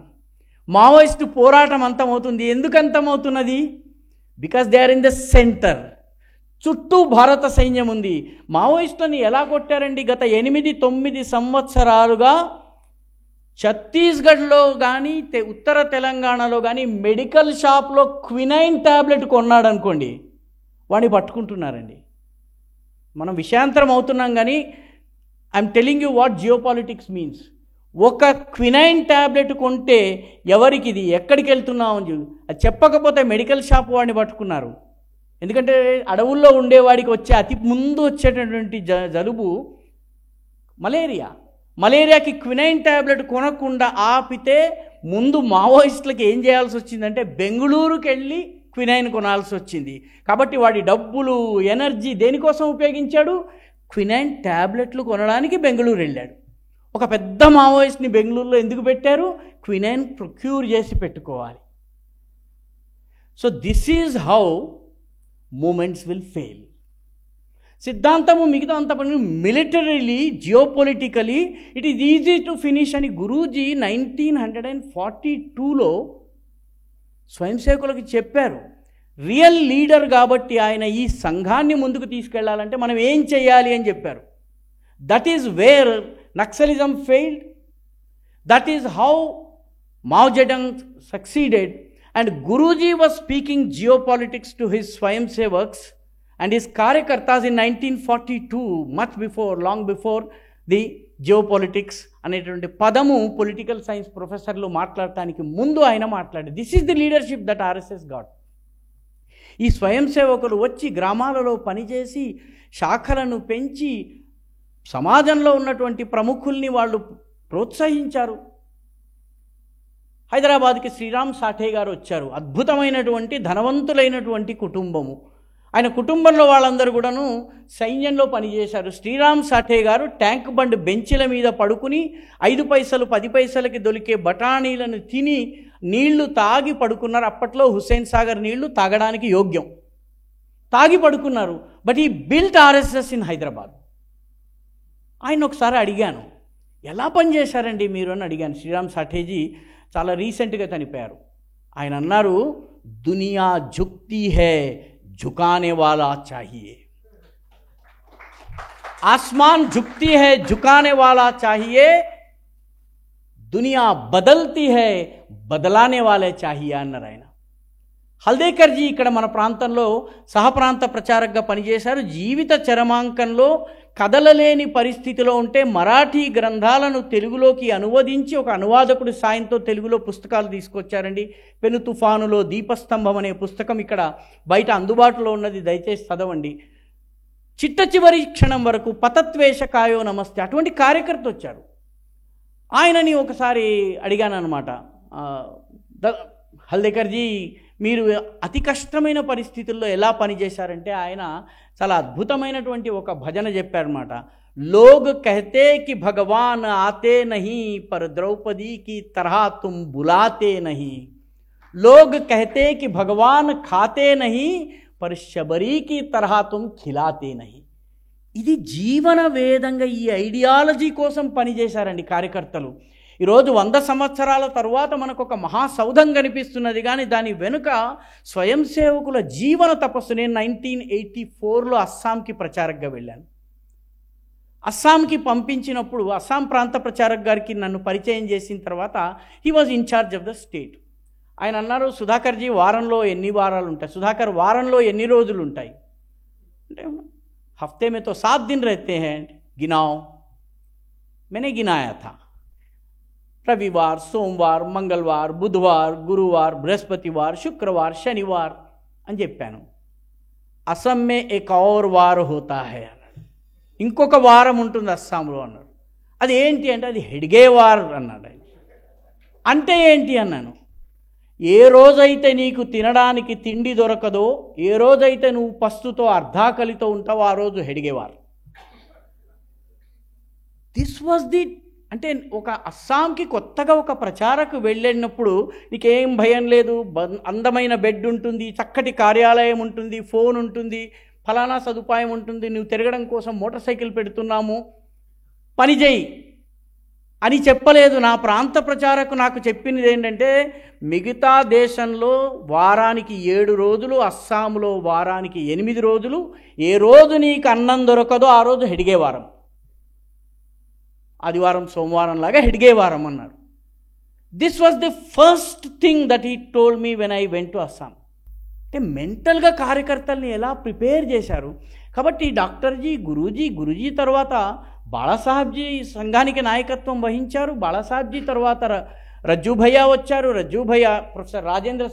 మావోయిస్టు పోరాటం అంతమవుతుంది. ఎందుకు అంతమవుతున్నది? Because they are in the centre. చుట్టూ భారత సైన్యం ఉంది. మావోయిస్టులను ఎలా కొట్టారండి? గత 8-9 సంవత్సరాలుగా ఛత్తీస్గఢ్లో కానీ ఉత్తర తెలంగాణలో కానీ మెడికల్ షాప్లో క్వినైన్ ట్యాబ్లెట్ కొన్నాడు అనుకోండి, వాడిని పట్టుకుంటున్నారండి. మనం విషయాంతరం అవుతున్నాం కానీ I'm telling you what geopolitics means. ఒక క్వినైన్ ట్యాబ్లెట్ కొంటే ఎవరికి ఇది, ఎక్కడికి వెళ్తున్నామని అది చెప్పకపోతే మెడికల్ షాప్ వాడిని పట్టుకున్నారు. ఎందుకంటే అడవుల్లో ఉండేవాడికి వచ్చే అతి ముందు వచ్చేటటువంటి జలుబు మలేరియా. మలేరియాకి క్వినైన్ ట్యాబ్లెట్ కొనకుండా ఆపితే ముందు మావోయిస్టులకి ఏం చేయాల్సి వచ్చిందంటే బెంగళూరుకి వెళ్ళి క్వినైన్ కొనాల్సి వచ్చింది. కాబట్టి వాడి డబ్బులు, ఎనర్జీ దేనికోసం ఉపయోగించాడు? క్వినైన్ ట్యాబ్లెట్లు కొనడానికి బెంగళూరు వెళ్ళాడు. ఒక పెద్ద మావోయిస్ట్ని బెంగళూరులో ఎందుకు పెట్టారు? క్వినైన్ ప్రొక్యూర్ చేసి పెట్టుకోవాలి. So this is how movements will fail. సిద్ధాంతము మిగతా అంత పని militarily, geopolitically it is easy to finish అని గురూజీ 1942లో స్వయం సేవకులకు చెప్పారు. రియల్ లీడర్ కాబట్టి ఆయన ఈ సంఘాన్ని ముందుకు తీసుకెళ్లాలంటే మనం ఏం చేయాలి అని చెప్పారు. That is where Naxalism failed. That is how Mao Zedong succeeded. And Guruji was speaking geopolitics to his swayamsevaks and his కార్యకర్తాస్ in 1942, much before, long before the geopolitics అనేటువంటి పదము పొలిటికల్ సైన్స్ ప్రొఫెసర్లు మాట్లాడటానికి ముందు ఆయన మాట్లాడారు. This is the leadership that RSS got. ఈ స్వయం సేవకులు వచ్చి గ్రామాలలో పనిచేసి శాఖలను పెంచి సమాజంలో ఉన్నటువంటి ప్రముఖుల్ని వాళ్ళు ప్రోత్సహించారు. హైదరాబాద్కి శ్రీరామ్ సాఠే గారు వచ్చారు. అద్భుతమైనటువంటి ధనవంతులైనటువంటి కుటుంబము. ఆయన కుటుంబంలో వాళ్ళందరూ కూడాను సైన్యంలో పనిచేశారు. శ్రీరామ్ సాఠే గారు ట్యాంక్ బండ్ బెంచ్ల మీద పడుకుని 5 పైసలు 10 పైసలకి దొరికే బఠానీలను తిని నీళ్లు తాగి పడుకున్నారు. అప్పట్లో హుస్సేన్ సాగర్ నీళ్లు తాగడానికి యోగ్యం. తాగి పడుకున్నారు. బట్ ఈ బిల్ట్ ఆర్ఎస్ఎస్ ఇన్ హైదరాబాద్. ఆయన ఒకసారి అడిగాను, ఎలా పనిచేశారండి మీరు అని అడిగాను. శ్రీరామ్ సాఠేజీ చాలా రీసెంట్గా చనిపోయారు. ఆయన అన్నారు, దునియా జుక్తి హై, झुकाने वाला चाहिए. आसमान झुकती है, झुकाने वाला चाहिए. दुनिया बदलती है, बदलाने वाले चाहिए అన్నారు ఆయన. హల్దేకర్ జీ ఇక్కడ మన ప్రాంతంలో సహప్రాంత ప్రచారకగా పనిచేశారు. జీవిత చరమాంకంలో కదలలేని పరిస్థితిలో ఉంటే మరాఠీ గ్రంథాలను తెలుగులోకి అనువదించి ఒక అనువాదకుడి సాయంతో తెలుగులో పుస్తకాలు తీసుకొచ్చారండి. పెను తుఫానులో దీపస్తంభం అనే పుస్తకం ఇక్కడ బయట అందుబాటులో ఉన్నది, దయచేసి చదవండి. చిట్ట చివరి క్షణం వరకు పతత్వేషకాయో నమస్తే అటువంటి కార్యకర్త వచ్చారు. ఆయనని ఒకసారి అడిగాను అనమాట, హల్దేకర్ జీ మీరు అతి కష్టమైన పరిస్థితుల్లో ఎలా పనిచేశారంటే ఆయన చాలా అద్భుతమైనటువంటి ఒక భజన చెప్పారన్నమాట. లోగ్ కహతే కి భగవాన్ ఆతే నహీ పర్ ద్రౌపది కి తరహా తుమ్ బులాతే నహీ. లోగ్ కహతే కి భగవాన్ ఖాతే నహీ పర్ శబరీ కి తరహా తుమ్ ఖిలాతే నహీ. ఇది జీవన వేదంగా ఈ ఐడియాలజీ కోసం పనిచేశారండి కార్యకర్తలు. ఈరోజు 100 సంవత్సరాల తరువాత మనకు ఒక మహాసౌధం కనిపిస్తున్నది, కానీ దాని వెనుక స్వయం సేవకుల జీవన తపస్సు. నేను 1984లో అస్సాంకి ప్రచారకగా వెళ్ళాను. అస్సాంకి పంపించినప్పుడు అస్సాం ప్రాంత ప్రచారక్ గారికి నన్ను పరిచయం చేసిన తర్వాత he was in-charge of the state. ఆయన అన్నారు, సుధాకర్జీ వారంలో ఎన్ని వారాలు ఉంటాయి? సుధాకర్ వారంలో ఎన్ని రోజులు ఉంటాయి అంటే, హఫ్తే మే తో 7 दिन रहते हैं, गिनाओ. मैंने गिनाया था. रविवार, सोमवार, मंगलवार, बुधवार, गुरुवार, बृहस्पतिवार, शुक्रवार, शनिवार అని చెప్పాను. అస్సాం మే ఏక్ ఔర్ వార్ హోతా హై అన్నాడు. ఇంకొక వారం ఉంటుంది అస్సాంలో అన్నాడు. అది ఏంటి అంటే అది హెడ్గే వార్ అన్నాడు ఆయన. అంటే ఏంటి అన్నాను. ఏ రోజైతే నీకు తినడానికి తిండి దొరకదో, ఏ రోజైతే నువ్వు పస్తుతో అర్ధాకలితో ఉంటావో ఆ రోజు Hedge war. This was the అంటే ఒక అస్సాంకి కొత్తగా ఒక ప్రచారకు వెళ్ళినప్పుడు నీకేం భయం లేదు, అందమైన బెడ్ ఉంటుంది, చక్కటి కార్యాలయం ఉంటుంది, ఫోన్ ఉంటుంది, ఫలానా సదుపాయం ఉంటుంది, నువ్వు తిరగడం కోసం మోటార్ సైకిల్ పెడుతున్నాము, పని చేయి అని చెప్పలేదు. నా ప్రాంత ప్రచారకు నాకు చెప్పినది ఏంటంటే మిగతా దేశంలో వారానికి 7 రోజులు, అస్సాంలో వారానికి 8 రోజులు, ఏ రోజు నీకు అన్నం దొరకదో ఆ రోజు హెడ్గే వారం. ఆదివారం సోమవారం లాగా హెడ్గే వారం అన్నారు. This was the first thing that he told me when I went to Assam. అంటే మెంటల్గా కార్యకర్తల్ని ఎలా ప్రిపేర్ చేశారు. కాబట్టి డాక్టర్జీ, గురూజీ తర్వాత బాళాసాహెబ్జీ సంఘానికి నాయకత్వం వహించారు. బాళాసాహెబ్జీ తర్వాత రజ్జూ భయ్యా వచ్చారు. రజ్జూ భయ్యా ప్రొఫెసర్ రాజేంద్ర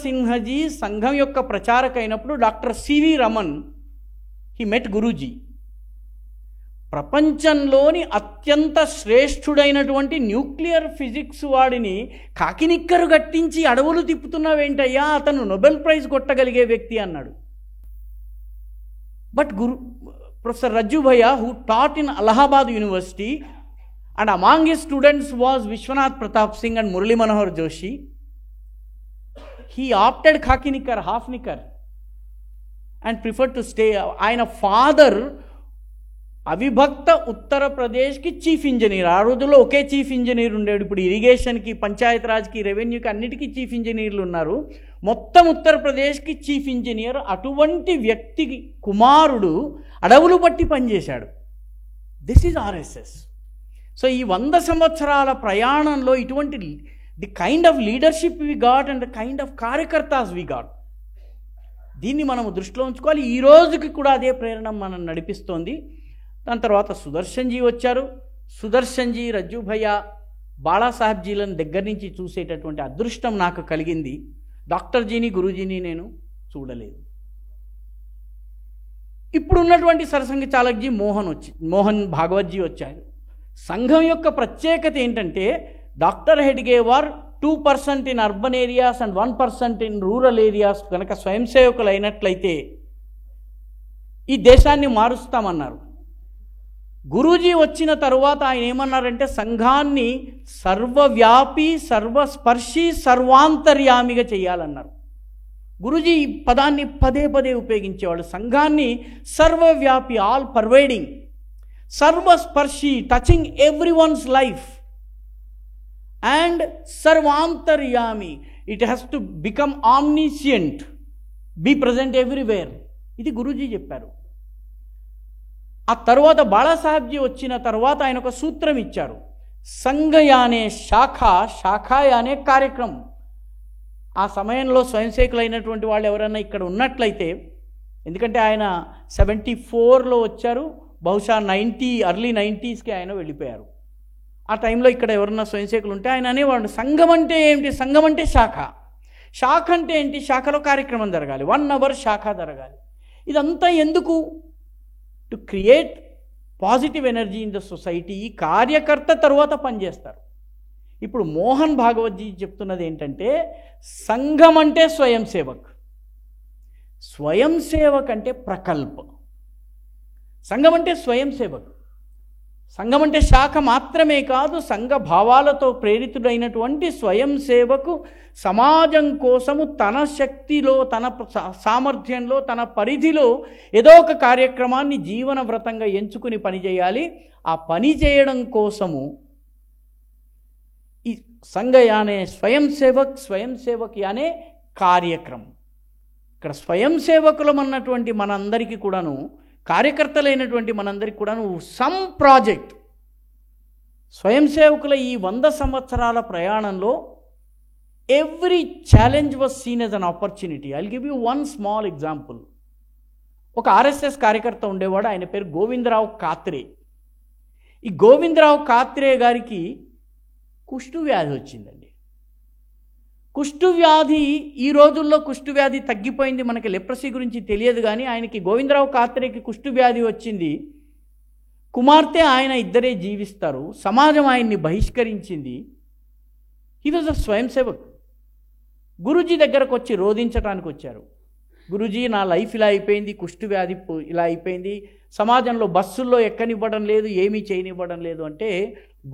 సింహజీ సంఘం యొక్క ప్రచారక అయినప్పుడు doctor C V Raman he met Guruji. ప్రపంచంలోని అత్యంత శ్రేష్ఠుడైనటువంటి న్యూక్లియర్ ఫిజిక్స్ వాడిని కాకినిక్కరు గట్టించి అడవులు తిప్పుతున్నావేంటయ్యా, అతను నోబెల్ ప్రైజ్ కొట్టగలిగే వ్యక్తి అన్నాడు. But professor Rajju Bhaiya who taught in Allahabad university and among his students was Vishwanath Pratap Singh and Murli Manohar Joshi. He opted khaki నిక్కర్, హాఫ్ నిక్కర్ అండ్ ప్రిఫర్ టు స్టే. ఆయన ఫాదర్ అవిభక్త ఉత్తరప్రదేశ్కి చీఫ్ ఇంజనీర్. ఆ రోజుల్లో ఒకే చీఫ్ ఇంజనీర్ ఉండేడు. ఇప్పుడు ఇరిగేషన్కి, పంచాయత్ రాజ్కి, రెవెన్యూకి అన్నిటికీ చీఫ్ ఇంజనీర్లు ఉన్నారు. మొత్తం ఉత్తరప్రదేశ్కి చీఫ్ ఇంజనీర్. అటువంటి వ్యక్తికి కుమారుడు అడవులు బట్టి పనిచేశాడు. This is RSS. సో ఈ 100 సంవత్సరాల ప్రయాణంలో ఇటువంటి the kind of leadership we got and the kind of కార్యకర్తాస్ వి గాట్, దీన్ని మనం దృష్టిలో ఉంచుకోవాలి. ఈ రోజుకి కూడా అదే ప్రేరణ మనం నడిపిస్తోంది. దాని తర్వాత సుదర్శన్జీ వచ్చారు. సుదర్శన్జీ, రజ్జూ భయ్యా, బాళాసాహెబ్జీలను దగ్గర నుంచి చూసేటటువంటి అదృష్టం నాకు కలిగింది. డాక్టర్జీని, గురూజీని నేను చూడలేదు. ఇప్పుడున్నటువంటి సరసంఘ చాలక్జీ మోహన్ భాగవత్జీ వచ్చారు. సంఘం యొక్క ప్రత్యేకత ఏంటంటే doctor Hedgewar 2% in urban areas and 1% in rural areas కనుక స్వయం సేవకులు అయినట్లయితే ఈ దేశాన్ని మారుస్తామన్నారు. గురూజీ వచ్చిన తరువాత ఆయన ఏమన్నారంటే సంఘాన్ని సర్వవ్యాపి, సర్వస్పర్శి, సర్వాంతర్యామిగా చేయాలన్నారు. గురూజీ ఈ పదాన్ని పదే ఉపయోగించేవాడు. సంఘాన్ని సర్వవ్యాపి, ఆల్ పర్వేడింగ్, సర్వస్పర్శి, touching everyone's life, and సర్వాంతర్యామి, it has to become omniscient, be present everywhere. ఇది గురూజీ చెప్పారు. ఆ తర్వాత బాళాసాహెబ్జీ వచ్చిన తర్వాత ఆయన ఒక సూత్రం ఇచ్చారు. సంఘయానే శాఖాయానే కార్యక్రమం. ఆ సమయంలో స్వయంసేవకులైనటువంటి వాళ్ళు ఎవరైనా ఇక్కడ ఉన్నట్లయితే, ఎందుకంటే ఆయన 74లో వచ్చారు, బహుశా ఎర్లీ 90స్కి ఆయన వెళ్ళిపోయారు. ఆ టైంలో ఇక్కడ ఎవరన్నా స్వయంసేవకులు ఉంటే ఆయన అనేవాడు సంఘం అంటే ఏమిటి, సంఘం అంటే శాఖ అంటే ఏంటి, శాఖలో కార్యక్రమం జరగాలి, 1 అవర్ శాఖ జరగాలి. ఇదంతా ఎందుకు? To create positive energy in the society. ఈ కార్యకర్త తర్వాత పనిచేస్తారు. ఇప్పుడు మోహన్ భాగవత్జీ చెప్తున్నది ఏంటంటే సంఘం అంటే స్వయం సేవక్ అంటే ప్రకల్ప. సంఘం అంటే స్వయం సేవక్. సంఘం అంటే శాఖ మాత్రమే కాదు, సంఘ భావాలతో ప్రేరితుడైనటువంటి స్వయం సేవకు సమాజం కోసము తన శక్తిలో, తన సామర్థ్యంలో, తన పరిధిలో ఏదో ఒక కార్యక్రమాన్ని జీవన వ్రతంగా ఎంచుకుని పనిచేయాలి. ఆ పని చేయడం కోసము ఈ సంఘయానే స్వయం సేవక్ యానే కార్యక్రమం. ఇక్కడ స్వయం సేవకులం అన్నటువంటి మనందరికీ కూడాను, కార్యకర్తలైనటువంటి మనందరికీ కూడాను సమ్ ప్రాజెక్ట్. స్వయం సేవకుల ఈ 100 సంవత్సరాల ప్రయాణంలో every challenge was scene as an opportunity. I will give you one small example. ఒక ఆర్ఎస్ఎస్ కార్యకర్త ఉండేవాడు, ఆయన పేరు గోవిందరావు కాత్రే. ఈ గోవిందరావు కాత్రే గారికి కుష్టు వ్యాధి వచ్చిందండి. కుష్టు వ్యాధి, ఈ రోజుల్లో కుష్టు వ్యాధి తగ్గిపోయింది, మనకి లెప్రసీ గురించి తెలియదు, కానీ ఆయనకి గోవిందరావు కాత్రేకి కుష్టు వ్యాధి వచ్చింది. కుమార్తె ఆయన ఇద్దరే జీవిస్తారు. సమాజం ఆయన్ని బహిష్కరించింది. హీ వాజ్ అ స్వయం సేవక్. గురూజీ దగ్గరకు వచ్చి రోధించడానికి వచ్చారు. గురూజీ, నా లైఫ్ ఇలా అయిపోయింది, కుష్టు వ్యాధి ఇలా అయిపోయింది, సమాజంలో బస్సుల్లో ఎక్కనివ్వడం లేదు, ఏమీ చేయనివ్వడం లేదు అంటే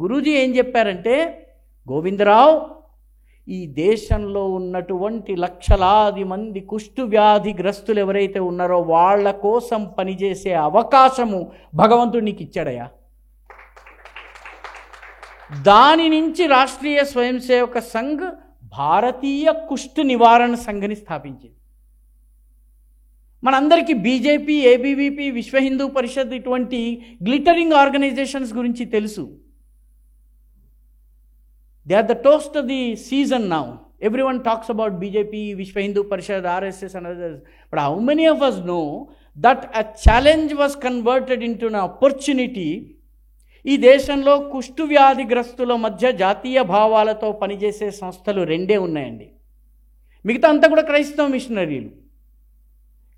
గురూజీ ఏం చెప్పారంటే, గోవిందరావు, ఈ దేశంలో ఉన్నటువంటి లక్షలాది మంది కుష్టు వ్యాధిగ్రస్తులు ఎవరైతే ఉన్నారో వాళ్ళ కోసం పనిచేసే అవకాశము భగవంతుడు నీకు ఇచ్చాడయా. దాని నుంచి రాష్ట్రీయ స్వయం సేవక సంఘ్ భారతీయ కుష్టు నివారణ సంఘని స్థాపించింది. మనందరికీ బీజేపీ, ఏబీవీపీ, విశ్వ హిందూ పరిషత్ ఇటువంటి గ్లిటరింగ్ ఆర్గనైజేషన్స్ గురించి తెలుసు. They are the toast of the season now. Everyone talks about BJP, Vishwa Hindu Parishad, RSS and others. But how many of us know that a challenge was converted into an opportunity? ఈ దేశంలో కుష్టు వ్యాధిగ్రస్తుల మధ్య జాతీయ భావాలతో పనిచేసే సంస్థలు రెండే ఉన్నాయండి. మిగతా అంతా కూడా క్రైస్తవ మిషనరీలు.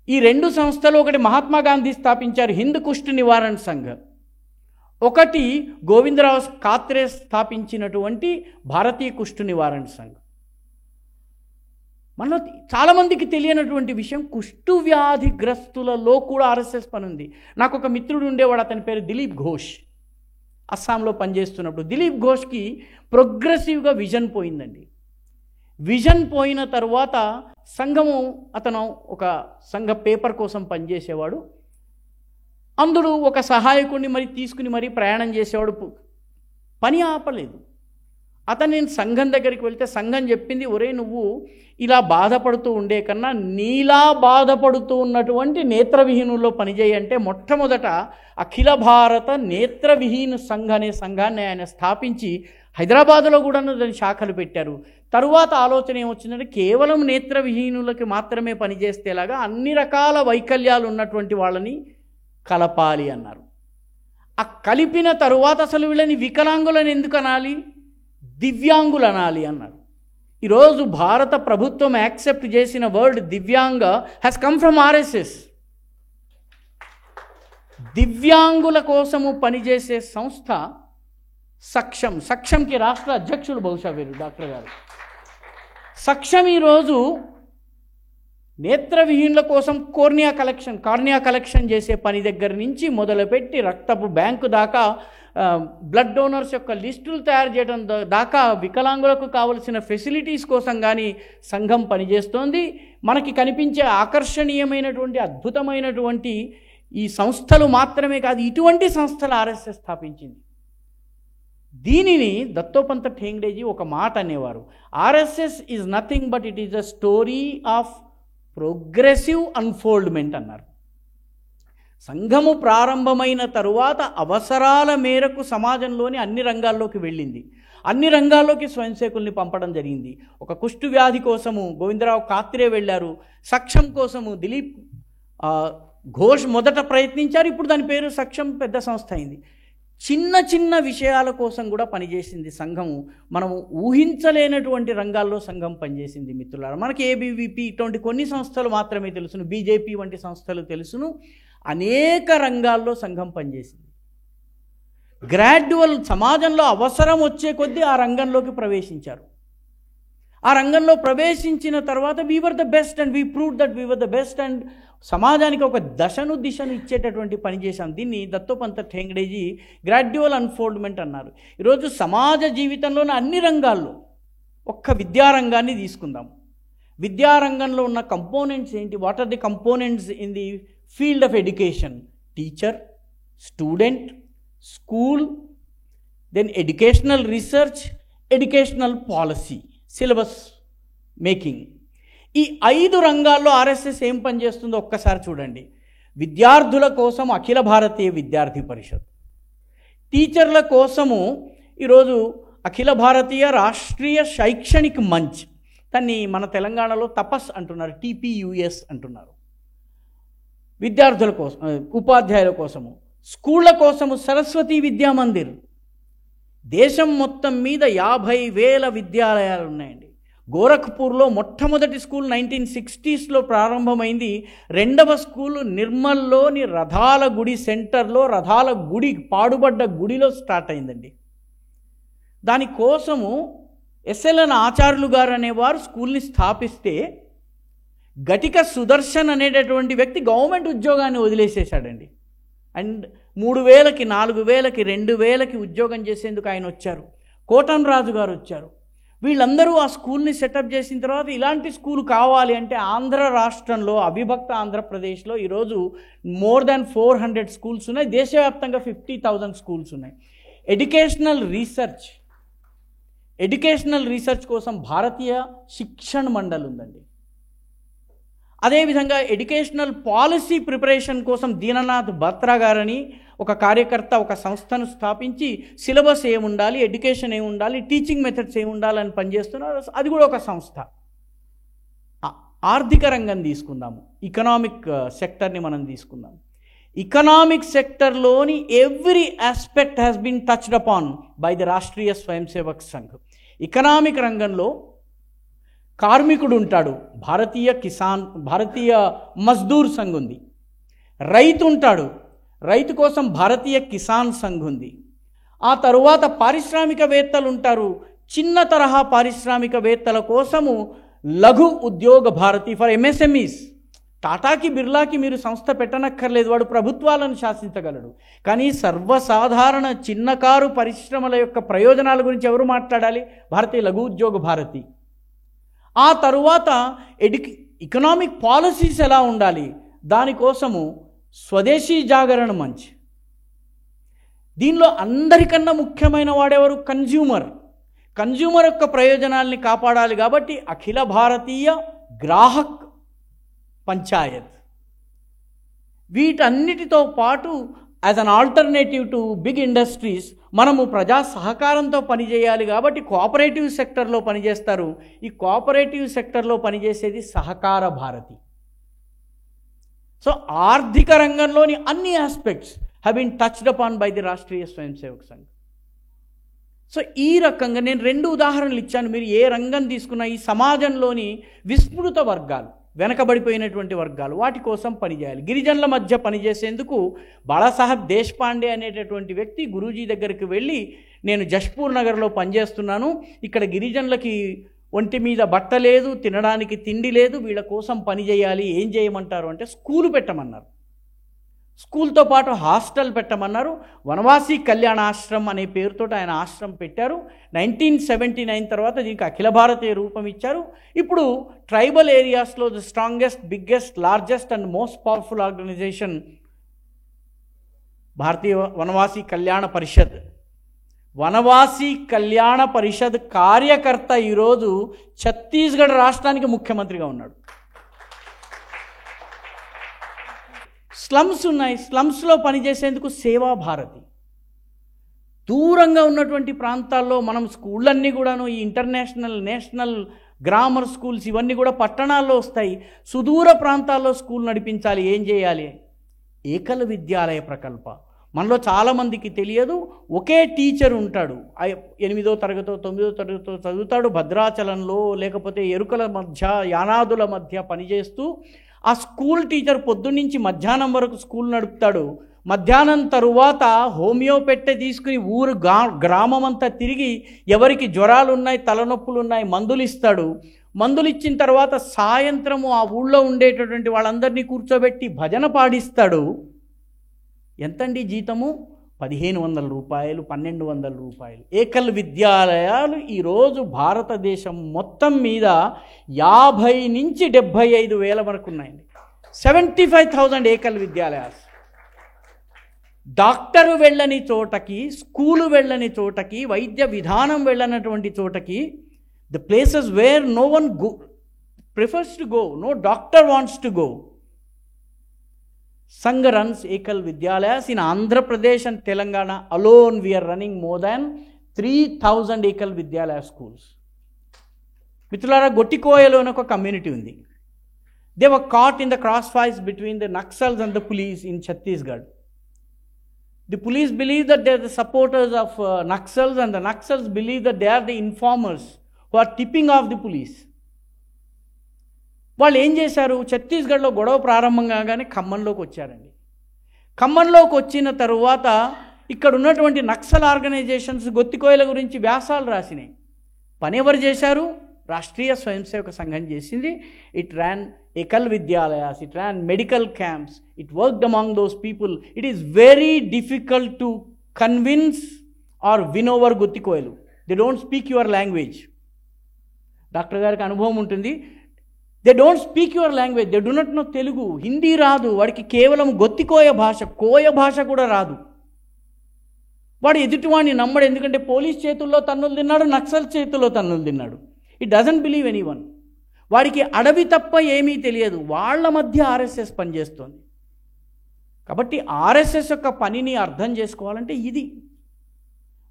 ఈ రెండు సంస్థలు, ఒకటి మహాత్మా గాంధీ స్థాపించారు, హింద్ కుష్టు నివారణ సంఘ్. ఒకటి గోవిందరావు కాత్రే స్థాపించినటువంటి భారతీయ కుష్టు నివారణ సంఘ్. మనలో చాలామందికి తెలియనటువంటి విషయం, కుష్టు వ్యాధిగ్రస్తులలో కూడా ఆర్ఎస్ఎస్ పని ఉంది. నాకు ఒక మిత్రుడు ఉండేవాడు, అతని పేరు దిలీప్ ఘోష్. అస్సాంలో పనిచేస్తున్నప్పుడు దిలీప్ ఘోష్కి ప్రోగ్రెసివ్గా విజన్ పోయిందండి. విజన్ పోయిన తర్వాత సంఘము, అతను ఒక సంఘ పేపర్ కోసం పనిచేసేవాడు. అందులో ఒక సహాయకుడిని మరి తీసుకుని మరీ ప్రయాణం చేసేవాడు. పని ఆపలేదు. అతను, నేను సంఘం దగ్గరికి వెళ్తే సంఘం చెప్పింది, ఒరే నువ్వు ఇలా బాధపడుతూ ఉండే కన్నా నీలా బాధపడుతూ ఉన్నటువంటి నేత్రవిహీనుల్లో పనిచేయంటే మొట్టమొదట అఖిల భారత నేత్రవిహీన సంఘ అనే సంఘాన్ని ఆయన స్థాపించి హైదరాబాదులో కూడా దాని శాఖలు పెట్టారు. తరువాత ఆలోచన ఏమొచ్చిందంటే, కేవలం నేత్రవిహీనులకి మాత్రమే పనిచేస్తేలాగా అన్ని రకాల వైకల్యాలు ఉన్నటువంటి వాళ్ళని కలపాలి అన్నారు. ఆ కలిపిన తరువాత అసలు వీళ్ళని వికలాంగులను ఎందుకు అనాలి, దివ్యాంగులు అనాలి అన్నారు. ఈరోజు భారత ప్రభుత్వం యాక్సెప్ట్ చేసిన వర్డ్ దివ్యాంగ హ్యాస్ కమ్ ఫ్రమ్ ఆర్ఎస్ఎస్. దివ్యాంగుల కోసము పనిచేసే సంస్థ సక్షం. సక్షంకి రాష్ట్ర అధ్యక్షులు బహుశా వీరు డాక్టర్ గారు. సక్షం ఈరోజు నేత్రవిహీనుల కోసం కార్నియా కలెక్షన్ చేసే పని దగ్గర నుంచి మొదలుపెట్టి రక్తపు బ్యాంకు దాకా, బ్లడ్ డోనర్స్ యొక్క లిస్టులు తయారు చేయడం దాకా, వికలాంగులకు కావలసిన ఫెసిలిటీస్ కోసం కానీ సంఘం పనిచేస్తోంది. మనకి కనిపించే ఆకర్షణీయమైనటువంటి అద్భుతమైనటువంటి ఈ సంస్థలు మాత్రమే కాదు, ఇటువంటి సంస్థలు ఆర్ఎస్ఎస్ స్థాపించింది. దీనిని దత్తోపంత ఠేంగ్డేజీ ఒక మాట అనేవారు, RSS is nothing but it is a story of progressive unfoldment అన్నారు. సంఘము ప్రారంభమైన తరువాత అవసరాల మేరకు సమాజంలోని అన్ని రంగాల్లోకి వెళ్ళింది. అన్ని రంగాల్లోకి స్వయం సేవకుల్ని పంపడం జరిగింది. ఒక కుష్టు వ్యాధి కోసము గోవిందరావు కాత్రే వెళ్ళారు. సక్షం కోసము దిలీప్ ఘోష్ మొదట ప్రయత్నించారు. ఇప్పుడు దాని పేరు సక్షం, పెద్ద సంస్థ అయింది. చిన్న చిన్న విషయాల కోసం కూడా పనిచేసింది సంఘము. మనము ఊహించలేనటువంటి రంగాల్లో సంఘం పనిచేసింది మిత్రులారా. మనకి ఏబీవీపీ ఇటువంటి కొన్ని సంస్థలు మాత్రమే తెలుసును, బీజేపీ వంటి సంస్థలు తెలుసును. అనేక రంగాల్లో సంఘం పనిచేసింది. గ్రాడ్యువల్ సమాజంలో అవసరం వచ్చే కొద్దీ ఆ రంగంలోకి ప్రవేశించారు. ఆ రంగంలో ప్రవేశించిన తర్వాత we were the best and we proved that we were the best and సమాజానికి ఒక దిశను ఇచ్చేటటువంటి పని చేశాం. దీన్ని దత్తోపంత ఠేంగ్డేజీ గ్రాడ్యువల్ అన్ఫోల్డ్మెంట్ అన్నారు. ఈరోజు సమాజ జీవితంలోని అన్ని రంగాల్లో, ఒక్క విద్యారంగాన్ని తీసుకుందాం. విద్యారంగంలో ఉన్న కంపోనెంట్స్ ఏంటి? What are the components in the field of education? Teacher, student, school, then educational research, educational policy, syllabus making. ఈ 5 రంగాల్లో ఆర్ఎస్ఎస్ ఏం పనిచేస్తుందో ఒక్కసారి చూడండి. విద్యార్థుల కోసం అఖిల భారతీయ విద్యార్థి పరిషత్, టీచర్ల కోసము ఈరోజు అఖిల భారతీయ రాష్ట్రీయ శైక్షణిక్ మంచ్, దాన్ని మన తెలంగాణలో తపస్ అంటున్నారు, TPUS అంటున్నారు. విద్యార్థుల కోసం, ఉపాధ్యాయుల కోసము స్కూళ్ళ కోసము సరస్వతి విద్యామందిర్. దేశం మొత్తం మీద 50,000 విద్యాలయాలు ఉన్నాయండి. గోరఖ్పూర్లో మొట్టమొదటి స్కూల్ 1960s ప్రారంభమైంది. రెండవ స్కూలు నిర్మల్లోని రథాల గుడి సెంటర్లో, రథాల గుడి పాడుబడ్డ గుడిలో స్టార్ట్ అయిందండి. దానికోసము ఎస్ఎల్ఎన్ ఆచార్యులు గారు అనేవారు స్కూల్ని స్థాపిస్తే గటిక సుదర్శన్ అనేటటువంటి వ్యక్తి గవర్నమెంట్ ఉద్యోగాన్ని వదిలేసేశాడండి. అండ్ 3,000కి 4,000కి 2,000కి ఉద్యోగం చేసేందుకు ఆయన వచ్చారు. కోటన్ రాజు గారు వచ్చారు. వీళ్ళందరూ ఆ స్కూల్ని సెటప్ చేసిన తర్వాత ఇలాంటి స్కూల్ కావాలి అంటే ఆంధ్ర రాష్ట్రంలో, అవిభక్త ఆంధ్రప్రదేశ్లో ఈరోజు మోర్ దాన్ 400 స్కూల్స్ ఉన్నాయి. దేశవ్యాప్తంగా 50,000 స్కూల్స్ ఉన్నాయి. ఎడ్యుకేషనల్ రీసెర్చ్ కోసం భారతీయ శిక్షణ మండలి ఉందండి. అదేవిధంగా ఎడ్యుకేషనల్ పాలసీ ప్రిపరేషన్ కోసం దీననాథ్ బత్రా గారని ఒక కార్యకర్త ఒక సంస్థను స్థాపించి సిలబస్ ఏముండాలి, ఎడ్యుకేషన్ ఏముండాలి, టీచింగ్ మెథడ్స్ ఏముండాలని పనిచేస్తున్నారు. అది కూడా ఒక సంస్థ. ఆర్థిక రంగం తీసుకుందాము, ఎకనామిక్ సెక్టర్ని మనం తీసుకుందాం. ఎకనామిక్ సెక్టర్లోని every aspect has been touched upon by the Rashtriya స్వయం సేవక్ సంఘ్. ఎకనామిక్ రంగంలో కార్మికుడు ఉంటాడు, భారతీయ మజ్దూర్ సంఘ్ ఉంది. రైతు ఉంటాడు, రైతు కోసం భారతీయ కిసాన్ సంఘ్ ఉంది. ఆ తరువాత పారిశ్రామికవేత్తలు ఉంటారు, చిన్న తరహా పారిశ్రామికవేత్తల కోసము లఘు ఉద్యోగ భారతి ఫర్ ఎంఎస్ఎంఈస్. టాటాకి బిర్లాకి మీరు సంస్థ పెట్టనక్కర్లేదు, వాడు ప్రభుత్వాలను శాసించగలడు. కానీ సర్వసాధారణ చిన్నకారు పరిశ్రమల యొక్క ప్రయోజనాల గురించి ఎవరు మాట్లాడాలి? భారతీయ లఘు ఉద్యోగ భారతి. ఆ తరువాత ఎకనామిక్ పాలసీస్ ఎలా ఉండాలి, దానికోసము స్వదేశీ జాగరణ మంచ్. దీనిలో అందరికన్నా ముఖ్యమైన వాడెవరు? కన్జ్యూమర్ యొక్క ప్రయోజనాల్ని కాపాడాలి కాబట్టి అఖిల భారతీయ గ్రాహక్ పంచాయత్. వీటన్నిటితో పాటు as an alternative to big industries మనము ప్రజా సహకారంతో పనిచేయాలి కాబట్టి కోఆపరేటివ్ సెక్టర్లో పనిచేస్తారు. ఈ కోఆపరేటివ్ సెక్టర్లో పనిచేసేది సహకార భారతి. సో ఆర్థిక రంగంలోని అన్ని aspects have been touched upon by the Rashtriya స్వయం సేవక్ సంఘ్. సో ఈ రకంగా నేను 2 ఉదాహరణలు ఇచ్చాను. మీరు ఏ రంగం తీసుకున్నా ఈ సమాజంలోని విస్మృత వర్గాలు, వెనకబడిపోయినటువంటి వర్గాలు, వాటి కోసం పనిచేయాలి. గిరిజనుల మధ్య పనిచేసేందుకు బాళాసాహెబ్ దేశపాండే అనేటటువంటి వ్యక్తి గురూజీ దగ్గరికి వెళ్ళి, నేను జష్పూర్ నగర్లో పనిచేస్తున్నాను, ఇక్కడ గిరిజనులకి ఒంటి మీద బట్ట లేదు, తినడానికి తిండి లేదు, వీళ్ళ కోసం పనిచేయాలి, ఏం చేయమంటారు అంటే స్కూలు పెట్టమన్నారు. స్కూల్తో పాటు హాస్టల్ పెట్టమన్నారు. వనవాసీ కళ్యాణాశ్రమం అనే పేరుతో ఆయన ఆశ్రమం పెట్టారు. 1979 తర్వాత దీనికి అఖిల భారతీయ రూపం ఇచ్చారు. ఇప్పుడు ట్రైబల్ ఏరియాస్లో the strongest, biggest, largest and most powerful organisation Bharatiya Vanvasi Kalyan Parishad కార్యకర్త ఈరోజు ఛత్తీస్గఢ్ రాష్ట్రానికి ముఖ్యమంత్రిగా ఉన్నాడు. స్లమ్స్ ఉన్నాయి, స్లమ్స్లో పనిచేసేందుకు సేవా భారతి. దూరంగా ఉన్నటువంటి ప్రాంతాల్లో మనం స్కూళ్ళన్నీ కూడాను ఈ ఇంటర్నేషనల్, నేషనల్ గ్రామర్ స్కూల్స్ ఇవన్నీ కూడా పట్టణాల్లో వస్తాయి. సుదూర ప్రాంతాల్లో స్కూల్ నడిపించాలి, ఏం చేయాలి? ఏకల విద్యాలయ ప్రకల్ప. మనలో చాలామందికి తెలియదు, ఒకే టీచర్ ఉంటాడు, 8వ తరగతో 9వ తరగతో చదువుతాడు, భద్రాచలంలో లేకపోతే ఎరుకల మధ్య, యానాదుల మధ్య పనిచేస్తూ ఆ స్కూల్ టీచర్ పొద్దున్నుంచి మధ్యాహ్నం వరకు స్కూల్ నడుపుతాడు. మధ్యాహ్నం తరువాత హోమియోపెట్టే తీసుకుని గ్రామం అంతా తిరిగి ఎవరికి జ్వరాలు ఉన్నాయి, తలనొప్పులు ఉన్నాయి మందులు ఇస్తాడు. మందులు ఇచ్చిన తర్వాత సాయంత్రము ఆ ఊళ్ళో ఉండేటటువంటి వాళ్ళందరినీ కూర్చోబెట్టి భజన పాడిస్తాడు. ఎంతండి జీతము? 1,500 రూపాయలు, 1,200 రూపాయలు. ఏకల్ విద్యాలయాలు ఈరోజు భారతదేశం మొత్తం మీద 50 నుంచి 75 వేల వరకు ఉన్నాయండి. 75,000 ఏకల్ విద్యాలయాలు. డాక్టరు వెళ్ళని చోటకి, స్కూలు వెళ్ళని చోటకి, వైద్య విధానం వెళ్ళనటువంటి చోటకి, the places where no one prefers to go, no doctor wants to go. Sangha runs Ekal Vidyalayas in Andhra Pradesh and Telangana alone. We are running more than 3,000 Ekal Vidyalaya schools. Mithulara Gottikoyalo అని ఒక community ఉంది. They were caught in the crossfires between the Naxals and the police in Chhattisgarh. The police believe that they are the supporters of Naxals, and the Naxals believe that they are the informers who are tipping off the police. వాళ్ళు ఏం చేశారు, ఛత్తీస్గఢ్లో గొడవ ప్రారంభం కాగానే ఖమ్మంలోకి వచ్చారండి. ఖమ్మంలోకి వచ్చిన తరువాత ఇక్కడ ఉన్నటువంటి నక్సల్ ఆర్గనైజేషన్స్ గొత్తికోయల గురించి వ్యాసాలు రాసినాయి. పని ఎవరు చేశారు? రాష్ట్రీయ స్వయం సేవక సంఘం చేసింది. It ran ekal vidyalaya, it ran medical camps, it worked among those people. It is very difficult to convince or win over Guttikoyelu. They don't speak your language. Doctor గారికి అనుభవం ఉంటుంది. They don't speak your language, they do not know Telugu, Hindi రాదు వాడికి, కేవలం గొత్తికోయ భాష, కోయ భాష కూడా రాదు. వాడు ఎదుటివాడిని నమ్మడు, ఎందుకంటే పోలీస్ చేతుల్లో తన్నులు తిన్నాడు, నక్సల్ చేతుల్లో తన్నులు తిన్నాడు. It doesn't believe anyone. వాడికి అడవి తప్ప ఏమీ తెలియదు. వాళ్ళ మధ్య ఆర్ఎస్ఎస్ పనిచేస్తుంది. కాబట్టి ఆర్ఎస్ఎస్ యొక్క పనిని అర్థం చేసుకోవాలంటే ఇది.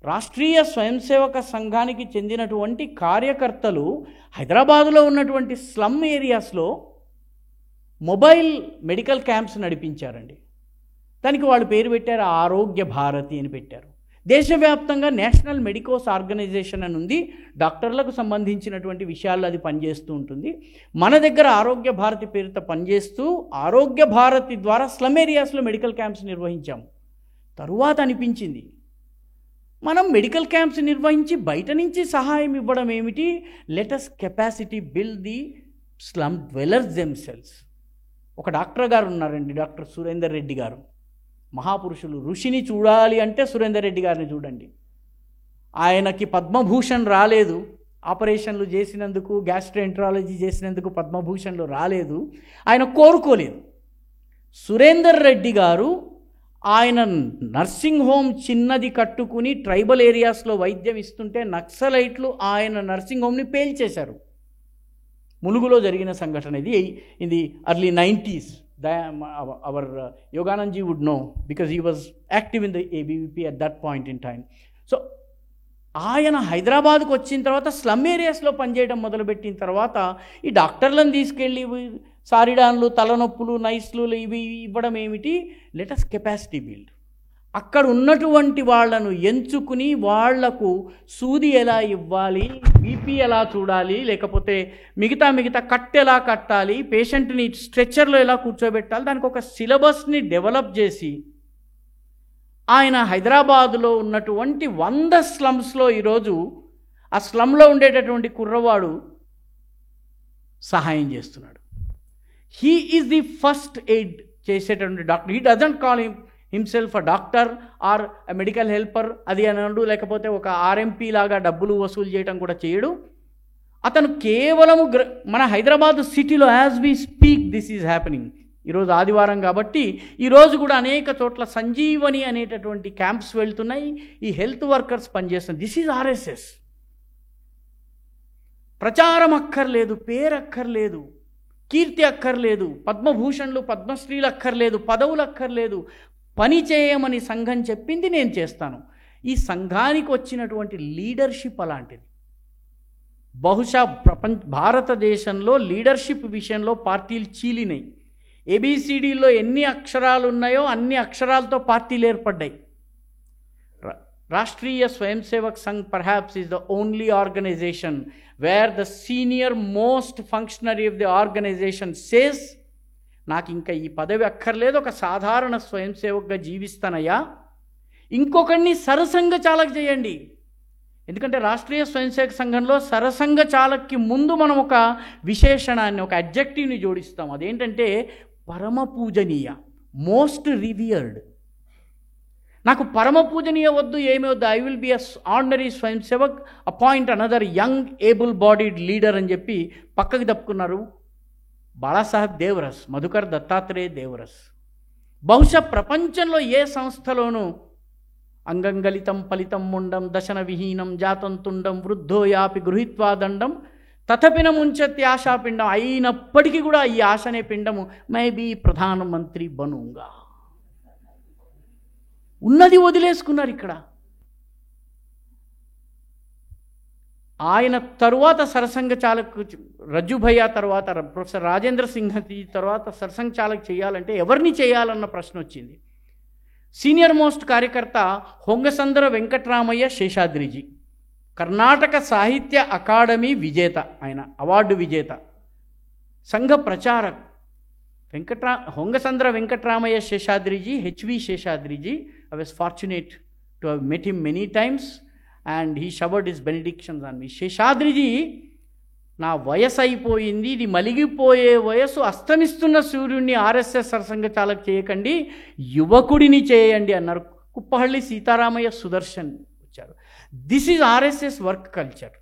రాష్ట్రీయ స్వయం సేవక సంఘానికి చెందినటువంటి కార్యకర్తలు హైదరాబాదులో ఉన్నటువంటి స్లమ్ ఏరియాస్లో మొబైల్ మెడికల్ క్యాంప్స్ నడిపించారండి. దానికి వాళ్ళు పేరు పెట్టారు ఆరోగ్య భారతి అని పెట్టారు. దేశవ్యాప్తంగా నేషనల్ మెడికోస్ ఆర్గనైజేషన్ అని ఉంది, డాక్టర్లకు సంబంధించినటువంటి విషయాల్లో అది పనిచేస్తూ ఉంటుంది. మన దగ్గర ఆరోగ్య భారతి పేరుతో పనిచేస్తూ ఆరోగ్య భారతి ద్వారా స్లమ్ ఏరియాస్లో మెడికల్ క్యాంప్స్ నిర్వహించాము. తరువాత అనిపించింది మనం మెడికల్ క్యాంప్స్ నిర్వహించి బయట నుంచి సహాయం ఇవ్వడం ఏమిటి, let us capacity build the slum dwellers themselves. ఒక డాక్టర్ గారు ఉన్నారండి, డాక్టర్ సురేందర్ రెడ్డి గారు, మహాపురుషులు. ఋషిని చూడాలి అంటే సురేందర్ రెడ్డి గారిని చూడండి. ఆయనకి పద్మభూషణ్ రాలేదు, ఆపరేషన్లు చేసినందుకు, గ్యాస్ట్రోఎంట్రాలజీ చేసినందుకు పద్మభూషణ్లు రాలేదు, ఆయన కోరుకోలేదు. సురేందర్ రెడ్డి గారు ఆయన నర్సింగ్ హోమ్ చిన్నది కట్టుకుని ట్రైబల్ ఏరియాస్లో వైద్యం ఇస్తుంటే నక్సలైట్లు ఆయన నర్సింగ్ హోమ్ని పేల్చేశారు. ములుగులో జరిగిన సంఘటన ఇది. In the early 90s. Our Yoganand ji would know because he was active in the ABVP at that point in time. So ఆయన హైదరాబాద్కు వచ్చిన తర్వాత స్లమ్ ఏరియాస్లో పనిచేయడం మొదలుపెట్టిన తర్వాత ఈ డాక్టర్లను తీసుకెళ్ళి సారిడాన్లు, తలనొప్పులు, నైస్లు ఇవి ఇవ్వడం ఏమిటి, లెటస్ కెపాసిటీ బిల్డ్. అక్కడ ఉన్నటువంటి వాళ్లను ఎంచుకుని వాళ్లకు సూది ఎలా ఇవ్వాలి, బీపీ ఎలా చూడాలి, లేకపోతే మిగతా కట్ ఎలా కట్టాలి, పేషెంట్ని స్ట్రెచ్చర్లో ఎలా కూర్చోబెట్టాలి, దానికి ఒక సిలబస్ని డెవలప్ చేసి ఆయన హైదరాబాదులో ఉన్నటువంటి 100 స్లమ్స్లో ఈరోజు ఆ స్లమ్లో ఉండేటటువంటి కుర్రవాడు సహాయం చేస్తున్నాడు. He is the first aid చేసేటటువంటి doctor. He doesn't call himself a doctor or a medical helper అది అన్నాడు, లేకపోతే ఒక ఆర్ఎంపీ లాగా డబ్బులు వసూలు చేయడం కూడా చేయడు. అతను కేవలము మన హైదరాబాద్ సిటీలో as we speak this is happening. ఈరోజు ఆదివారం కాబట్టి ఈరోజు కూడా అనేక చోట్ల సంజీవని అనేటటువంటి క్యాంప్స్ వెళ్తున్నాయి. ఈ హెల్త్ వర్కర్స్ పనిచేస్తున్నారు. This is RSS. ప్రచారం అక్కర్లేదు, పేరు అక్కర్లేదు, కీర్తి అక్కర్లేదు, పద్మభూషణ్లు పద్మశ్రీలు అక్కర్లేదు, పదవులు అక్కర్లేదు. పని చేయమని సంఘం చెప్పింది, నేను చేస్తాను. ఈ సంఘానికి వచ్చినటువంటి లీడర్షిప్ అలాంటిది. బహుశా భారతదేశంలో లీడర్షిప్ విషయంలో పార్టీలు చీలినాయి. ఏబిసిడిలో ఎన్ని అక్షరాలు ఉన్నాయో అన్ని అక్షరాలతో పార్టీలు ఏర్పడ్డాయి. రాష్ట్రీయ స్వయం Sevak Sangh perhaps is the only organization where the senior most functionary of the organization says, నాకు ఇంకా ఈ పదవి అక్కర్లేదు, ఒక సాధారణ స్వయం సేవక్గా జీవిస్తానయ్యా, ఇంకొకరిని సరసంఘ చాలక్ చేయండి. ఎందుకంటే రాష్ట్రీయ స్వయం సేవక సంఘంలో సరసంఘ చాలక్కి ముందు మనం ఒక విశేషణాన్ని, ఒక అడ్జెక్టివ్ని జోడిస్తాం. అదేంటంటే పరమ పూజనీయ, మోస్ట్ రివియర్డ్. నాకు పరమ పూజనీయ వద్దు, ఏమి వద్దు, I will be a ordinary swayamsevak, appoint another young able bodied leader అని చెప్పి పక్కకి తప్పుకున్నారు బాళాసాహెబ్ దేవరస్, మధుకర్ దత్తాత్రేయ దేవరస్. బహుశా ప్రపంచంలో ఏ సంస్థలోనూ అంగంగలితం ఫలితం ముండం దశన విహీనం జాతం తుండం వృద్ధో యాపి గృహీత్వా దండం తథపిన ముంచతి ఆశాపిండం, అయినప్పటికీ కూడా ఈ ఆశ అనే పిండము మేబీ ప్రధానమంత్రి బనుంగా ఉన్నది వదిలేసుకున్నారు. ఇక్కడ ఆయన తరువాత సరసంఘ చాలక్ రజ్జుభయ్య తర్వాత ప్రొఫెసర్ రాజేంద్ర సింఘతి తర్వాత సరసంఘ చాలక్ చేయాలంటే ఎవరిని చేయాలన్న ప్రశ్న వచ్చింది. సీనియర్ మోస్ట్ కార్యకర్త హొంగసంద్ర వెంకట్రామయ్య శేషాద్రిజీ, కర్ణాటక సాహిత్య అకాడమీ విజేత, ఆయన అవార్డు విజేత, Sangh pracharak Hongasandra Venkatramaiah Seshadriji, H V Seshadriji. I was fortunate to have met him many times and he showered his benedictions on me. శేషాద్రిజీ, నా వయసు అయిపోయింది, ఇది మలిగిపోయే వయసు, అస్తమిస్తున్న సూర్యుడిని ఆర్ఎస్ఎస్ సర్సంఘచాలక్ చేయకండి, యువకుడిని చేయండి అన్నారు. కుప్పహళ్ళి సీతారామయ్య సుదర్శన్ వచ్చారు. This is RSS work culture.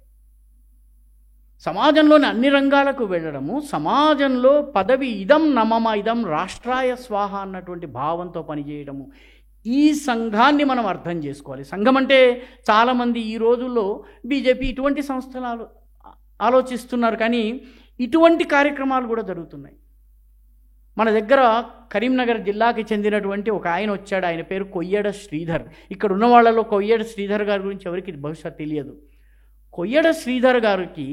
సమాజంలోని అన్ని రంగాలకు వెళ్ళడము, సమాజంలో పదవి ఇదం నమమ ఇదం రాష్ట్రాయ స్వాహ అన్నటువంటి భావంతో పనిచేయడము, ఈ సంఘాన్ని మనం అర్థం చేసుకోవాలి. సంఘం అంటే చాలామంది ఈ రోజుల్లో బీజేపీ ఇటువంటి సంస్థలు ఆలోచిస్తున్నారు, కానీ ఇటువంటి కార్యక్రమాలు కూడా జరుగుతున్నాయి. మన దగ్గర కరీంనగర్ జిల్లాకి చెందినటువంటి ఒక ఆయన వచ్చాడు, ఆయన పేరు కొయ్యడ శ్రీధర్. ఇక్కడ ఉన్న వాళ్ళలో కొయ్యడ శ్రీధర్ గారి గురించి ఎవరికి బహుశా తెలియదు. కొయ్యడ శ్రీధర్ గారికి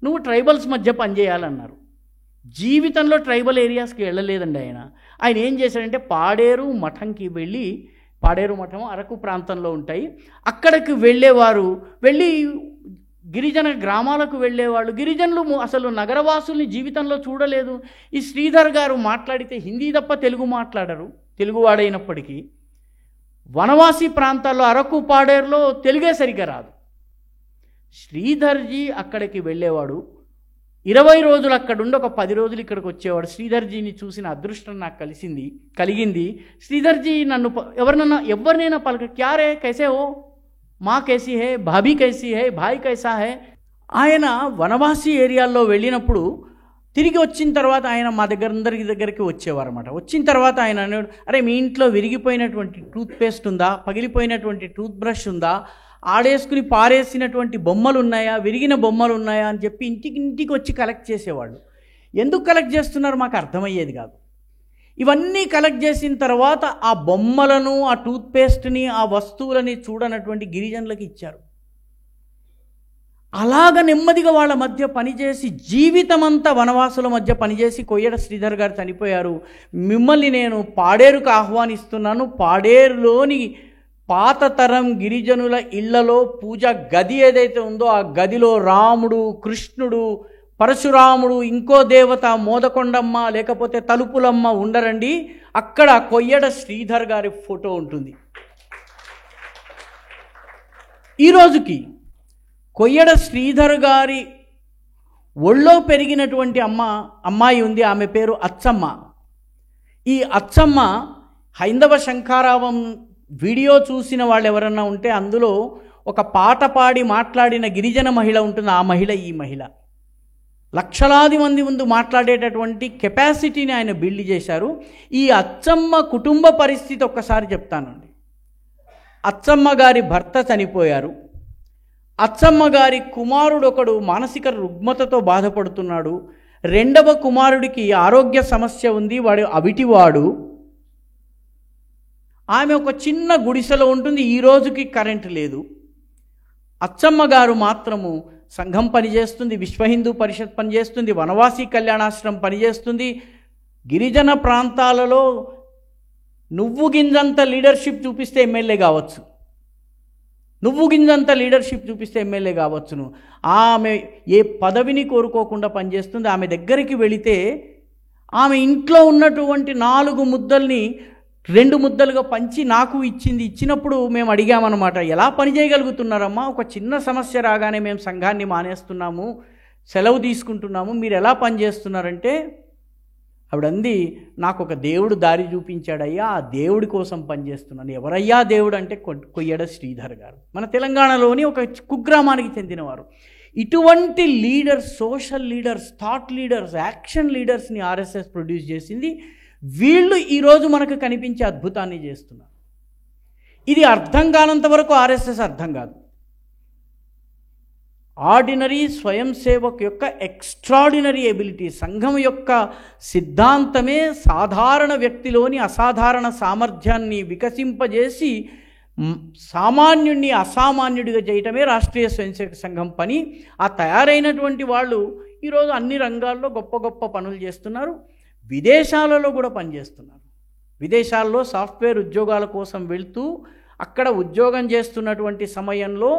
నువ్వు ట్రైబల్స్ మధ్య పనిచేయాలన్నారు. జీవితంలో ట్రైబల్ ఏరియాస్కి వెళ్ళలేదండి ఆయన. ఆయన ఏం చేశాడంటే పాడేరు మఠంకి వెళ్ళి, పాడేరు మఠం అరకు ప్రాంతంలో ఉంటాయి, అక్కడికి వెళ్ళి గిరిజన గ్రామాలకు వెళ్ళేవాళ్ళు. గిరిజనులు అసలు నగరవాసుల్ని జీవితంలో చూడలేదు. ఈ శ్రీధర్ గారు మాట్లాడితే హిందీ తప్ప తెలుగు మాట్లాడరు, తెలుగువాడైనప్పటికీ. వనవాసి ప్రాంతాల్లో అరకు పాడేరులో తెలుగే సరిగ్గా రాదు. శ్రీధర్జీ అక్కడికి వెళ్ళేవాడు, 20 రోజులు అక్కడుండి ఒక 10 రోజులు ఇక్కడికి వచ్చేవాడు. శ్రీధర్జీని చూసిన అదృష్టం నాకు కలిగింది. శ్రీధర్జీ నన్ను ఎవరినైనా పలక, క్యారే కైసే హో, మా కైసీ హే, భాబీ కైసీ హే, భాయ్ కైసా హే. ఆయన వనవాసి ఏరియాల్లో వెళ్ళినప్పుడు తిరిగి వచ్చిన తర్వాత ఆయన మా దగ్గరికి వచ్చేవారు అన్నమాట. వచ్చిన తర్వాత ఆయన అన్నాడు, అరే మీ ఇంట్లో విరిగిపోయినటువంటి టూత్పేస్ట్ ఉందా, పగిలిపోయినటువంటి టూత్ బ్రష్ ఉందా, ఆడేసుకుని పారేసినటువంటి బొమ్మలు ఉన్నాయా, విరిగిన బొమ్మలు ఉన్నాయా అని చెప్పి ఇంటికి వచ్చి కలెక్ట్ చేసేవాళ్ళు. ఎందుకు కలెక్ట్ చేస్తున్నారు మాకు అర్థమయ్యేది కాదు. ఇవన్నీ కలెక్ట్ చేసిన తర్వాత ఆ బొమ్మలను, ఆ టూత్పేస్ట్ని, ఆ వస్తువులని చూడనటువంటి గిరిజనులకు ఇచ్చారు. అలాగ నెమ్మదిగా వాళ్ళ మధ్య పనిచేసి జీవితమంతా వనవాసుల మధ్య పనిచేసి కొయ్యడ శ్రీధర్ గారు చనిపోయారు. మిమ్మల్ని నేను పాడేరుకు ఆహ్వానిస్తున్నాను. పాడేరులోని పాత తరం గిరిజనుల ఇళ్లలో పూజ గది ఏదైతే ఉందో ఆ గదిలో రాముడు, కృష్ణుడు, పరశురాముడు, ఇంకో దేవత మోదకొండమ్మ లేకపోతే తలుపులమ్మ ఉండరండి, అక్కడ కొయ్యడ శ్రీధర్ గారి ఫోటో ఉంటుంది. ఈరోజుకి కొయ్యడ శ్రీధర్ గారి ఒళ్ళో పెరిగినటువంటి అమ్మాయి ఉంది, ఆమె పేరు అచ్చమ్మ. ఈ అచ్చమ్మ హైందవ శంఖారావం వీడియో చూసిన వాళ్ళు ఎవరన్నా ఉంటే అందులో ఒక పాట పాడి మాట్లాడిన గిరిజన మహిళ ఉంటుంది. ఆ మహిళ ఈ మహిళ లక్షలాది మంది ముందు మాట్లాడేటటువంటి కెపాసిటీని ఆయన బిల్డ్ చేశారు. ఈ అచ్చమ్మ కుటుంబ పరిస్థితి ఒక్కసారి చెప్తానండి. అచ్చమ్మ గారి భర్త చనిపోయారు. అచ్చమ్మ గారి కుమారుడు ఒకడు మానసిక రుగ్మతతో బాధపడుతున్నాడు. రెండవ కుమారుడికి ఆరోగ్య సమస్య ఉంది, వాడు అవిటివాడు. ఆమె ఒక చిన్న గుడిసెలో ఉంటుంది. ఈ రోజుకి కరెంటు లేదు. అచ్చమ్మ గారు మాత్రము సంఘం పనిచేస్తుంది, విశ్వ హిందూ పరిషత్ పనిచేస్తుంది, వనవాసి కళ్యాణాశ్రమం పనిచేస్తుంది. గిరిజన ప్రాంతాలలో నువ్వు గింజంత లీడర్షిప్ చూపిస్తే ఎమ్మెల్యే కావచ్చు, కావచ్చును. ఆమె ఏ పదవిని కోరుకోకుండా పనిచేస్తుంది. ఆమె దగ్గరికి వెళితే ఆమె ఇంట్లో ఉన్నటువంటి 4 ముద్దల్ని 2 ముద్దలుగా పంచి నాకు ఇచ్చినప్పుడు మేము అడిగామన్నమాట, ఎలా పని చేయగలుగుతున్నారమ్మా, ఒక చిన్న సమస్య రాగానే మేము సంఘాన్ని మానేస్తున్నాము, సెలవు తీసుకుంటున్నాము, మీరు ఎలా పని చేస్తున్నారంటే ఆవిడంది, నాకు ఒక దేవుడు దారి చూపించాడయ్యా, ఆ దేవుడి కోసం పనిచేస్తున్నాను. ఎవరయ్యా దేవుడు అంటే కొయ్యడ శ్రీధర్ గారు. మన తెలంగాణలోని ఒక కుగ్రామానికి చెందినవారు. ఇటువంటి leaders, social leaders, thought leaders, action లీడర్స్ని ఆర్ఎస్ఎస్ ప్రొడ్యూస్ చేసింది. వీళ్ళు ఈరోజు మనకు కనిపించే అద్భుతాన్ని చేస్తున్నారు. ఇది అర్థం కానంత వరకు ఆర్ఎస్ఎస్ అర్థం కాదు. ఆర్డినరీ స్వయం సేవక్ యొక్క ఎక్స్ట్రాడినరీ ఎబిలిటీ, సంఘం యొక్క సిద్ధాంతమే సాధారణ వ్యక్తిలోని అసాధారణ సామర్థ్యాన్ని వికసింపజేసి సామాన్యుడిని అసామాన్యుడిగా చేయటమే రాష్ట్రీయ స్వయంసేవక సంఘం పని. ఆ తయారైనటువంటి వాళ్ళు ఈరోజు అన్ని రంగాల్లో గొప్ప గొప్ప పనులు చేస్తున్నారు. విదేశాలలో కూడా పనిచేస్తున్నారు. విదేశాల్లో సాఫ్ట్వేర్ ఉద్యోగాల కోసం వెళ్తూ అక్కడ ఉద్యోగం చేస్తున్నటువంటి సమయంలో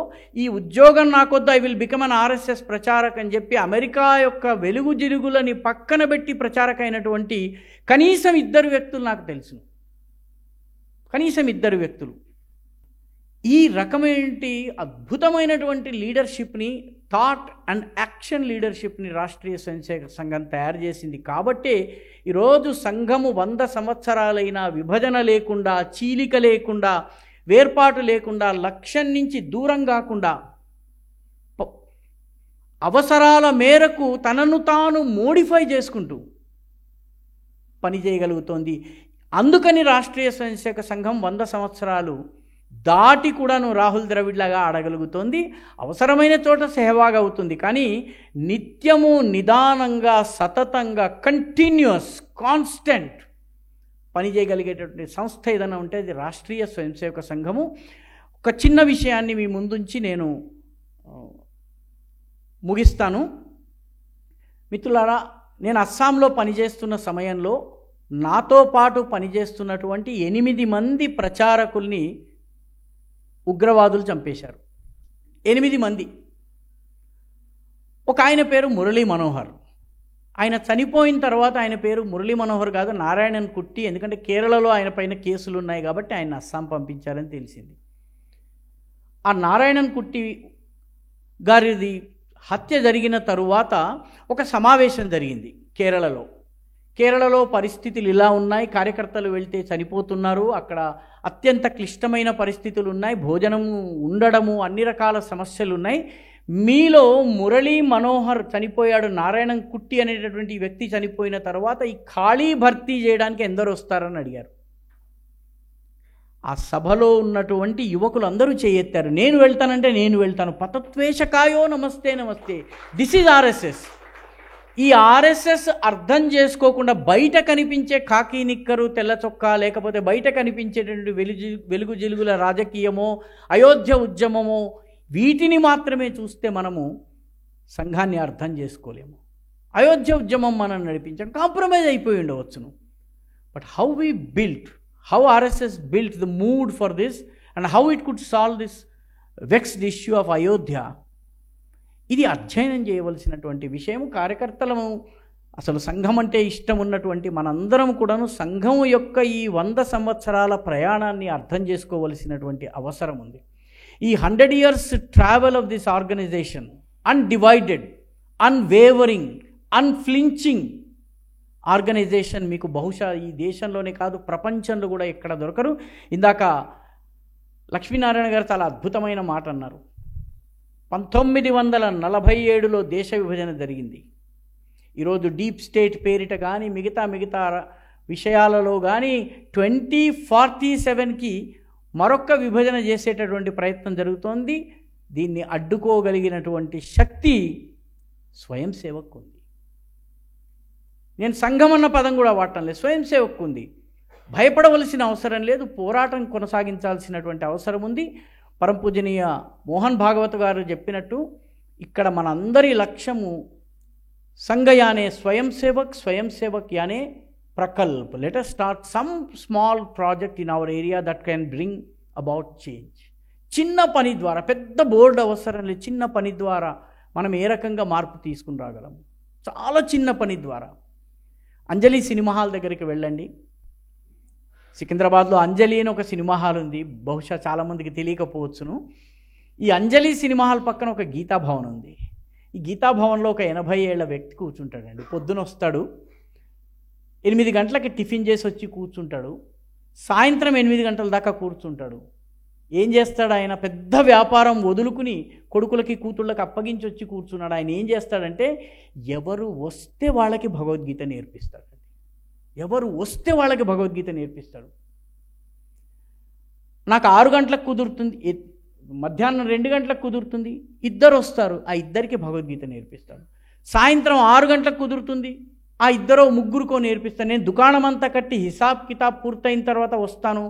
ఈ ఉద్యోగం నాకొద్దు, I will become an RSS pracharak అని చెప్పి అమెరికా యొక్క వెలుగు జిలుగులని పక్కన పెట్టి ప్రచారక అయినటువంటి కనీసం 2 వ్యక్తులు నాకు తెలుసు. కనీసం 2 వ్యక్తులు ఈ రకమైన అద్భుతమైనటువంటి లీడర్షిప్ని, thought and action లీడర్షిప్ని Rashtriya Swayamsevak సంఘం తయారు చేసింది. కాబట్టే ఈరోజు సంఘము 100 సంవత్సరాలైనా విభజన లేకుండా, చీలిక లేకుండా, వేర్పాటు లేకుండా, లక్ష్యం నుంచి దూరం కాకుండా, అవసరాల మేరకు తనను తాను మోడిఫై చేసుకుంటూ పనిచేయగలుగుతోంది. అందుకని రాష్ట్రీయ స్వయంసేవక సంఘం 100 సంవత్సరాలు దాటి కూడాను రాహుల్ ద్రవిడ్ లాగా ఆడగలుగుతోంది. అవసరమైన చోట సెహవాగ్ అవుతుంది, కానీ నిత్యము నిదానంగా సతతంగా కంటిన్యూస్ కాన్స్టెంట్ పనిచేయగలిగేటటువంటి సంస్థ ఏదైనా ఉంటే అది రాష్ట్రీయ స్వయంసేవక సంఘము. ఒక చిన్న విషయాన్ని మీ ముందుంచి నేను ముగిస్తాను. మిత్రులారా, నేను అస్సాంలో పనిచేస్తున్న సమయంలో నాతో పాటు పనిచేస్తున్నటువంటి 8 మంది ప్రచారకుల్ని ఉగ్రవాదులు చంపేశారు. 8 మంది. ఒక ఆయన పేరు మురళీ మనోహర్. ఆయన చనిపోయిన తర్వాత ఆయన పేరు మురళీ మనోహర్ కాదు, నారాయణన్ కుట్టి. ఎందుకంటే కేరళలో ఆయన పైన కేసులు ఉన్నాయి కాబట్టి ఆయన అస్సాం పంపించారని తెలిసింది. ఆ నారాయణన్ కుట్టి గారిది హత్య జరిగిన తరువాత ఒక సమావేశం జరిగింది కేరళలో పరిస్థితులు ఇలా ఉన్నాయి, కార్యకర్తలు వెళ్తే చనిపోతున్నారు, అక్కడ అత్యంత క్లిష్టమైన పరిస్థితులు ఉన్నాయి, భోజనము ఉండడము అన్ని రకాల సమస్యలు ఉన్నాయి. మీలో మురళీ మనోహర్ చనిపోయాడు, నారాయణన్ కుట్టి అనేటటువంటి వ్యక్తి చనిపోయిన తర్వాత ఈ ఖాళీ భర్తీ చేయడానికి ఎందరు వస్తారని అడిగారు. ఆ సభలో ఉన్నటువంటి యువకులు అందరూ చేయెత్తారు. నేను వెళ్తానంటే నేను వెళ్తాను. పతత్వేషకాయో నమస్తే నమస్తే. This is RSS. ఈ ఆర్ఎస్ఎస్ అర్థం చేసుకోకుండా బయట కనిపించే కాకి నిక్కరు, తెల్ల చొక్కా, లేకపోతే బయట కనిపించేటువంటి వెలుగు జిలుగుల రాజకీయమో, అయోధ్య ఉద్యమమో, వీటిని మాత్రమే చూస్తే మనము సంఘాన్ని అర్థం చేసుకోలేము. అయోధ్య ఉద్యమం మనం నడిపించాం, కాంప్రమైజ్ అయిపోయి ఉండవచ్చును. But how RSS built the mood for this and how it could solve this vexed issue of Ayodhya, ఇది అధ్యయనం చేయవలసినటువంటి విషయం. కార్యకర్తలము అసలు సంఘం అంటే ఇష్టం ఉన్నటువంటి మనందరం కూడాను సంఘం యొక్క ఈ 100 సంవత్సరాల ప్రయాణాన్ని అర్థం చేసుకోవలసినటువంటి అవసరం ఉంది. ఈ 100 years travel of this organization, undivided, unwavering, unflinching organization మీకు బహుశా ఈ దేశంలోనే కాదు ప్రపంచంలో కూడా ఎక్కడ దొరకరు. ఇందాక లక్ష్మీనారాయణ గారు చాలా అద్భుతమైన మాట అన్నారు. 1947లో దేశ విభజన జరిగింది. ఈరోజు డీప్ స్టేట్ పేరిట కానీ మిగతా విషయాలలో కానీ 2047కి మరొక్క విభజన చేసేటటువంటి ప్రయత్నం జరుగుతోంది. దీన్ని అడ్డుకోగలిగినటువంటి శక్తి స్వయం సేవకు ఉంది. నేను సంఘం అన్న పదం కూడా వాడటం లేదు, స్వయం సేవకు ఉంది. భయపడవలసిన అవసరం లేదు, పోరాటం కొనసాగించాల్సినటువంటి అవసరం ఉంది. పరమపూజనీయ మోహన్ భాగవత్ గారు చెప్పినట్టు ఇక్కడ మనందరి లక్ష్యము సంఘయానే స్వయం సేవక్ యానే ప్రకల్ప్. Let us start some small project in our area that can bring about change. చిన్న పని ద్వారా, పెద్ద బోర్డు అవసరం లేదు, చిన్న పని ద్వారా మనం ఏ రకంగా మార్పు తీసుకుని రాగలము. చాలా చిన్న పని ద్వారా. అంజలి సినిమా హాల్ దగ్గరికి వెళ్ళండి. సికింద్రాబాద్లో అంజలి అని ఒక సినిమా హాల్ ఉంది, బహుశా చాలామందికి తెలియకపోవచ్చును. ఈ అంజలి సినిమా హాల్ పక్కన ఒక గీతాభవన్ ఉంది. ఈ గీతాభవన్లో ఒక 80 ఏళ్ల వ్యక్తి కూర్చుంటాడండి. పొద్దున వస్తాడు, 8 గంటలకి టిఫిన్ చేసి వచ్చి కూర్చుంటాడు, సాయంత్రం 8 గంటల దాకా కూర్చుంటాడు. ఏం చేస్తాడు ఆయన? పెద్ద వ్యాపారం వదులుకుని కొడుకులకి కూతుళ్ళకి అప్పగించి వచ్చి కూర్చున్నాడు. ఆయన ఏం చేస్తాడంటే ఎవరు వస్తే వాళ్ళకి భగవద్గీత నేర్పిస్తాడు. ఎవరు వస్తే వాళ్ళకి భగవద్గీత నేర్పిస్తాడు. నాకు 6 గంటలకు కుదురుతుంది, మధ్యాహ్నం 2 గంటలకు కుదురుతుంది, ఇద్దరు వస్తారు, ఆ ఇద్దరికి భగవద్గీత నేర్పిస్తాడు. సాయంత్రం 6 గంటలకు కుదురుతుంది, ఆ ఇద్దరో ముగ్గురుకో నేర్పిస్తాను. నేను దుకాణం అంతా కట్టి హిసాబ్ కితాబ్ పూర్తయిన తర్వాత వస్తాను,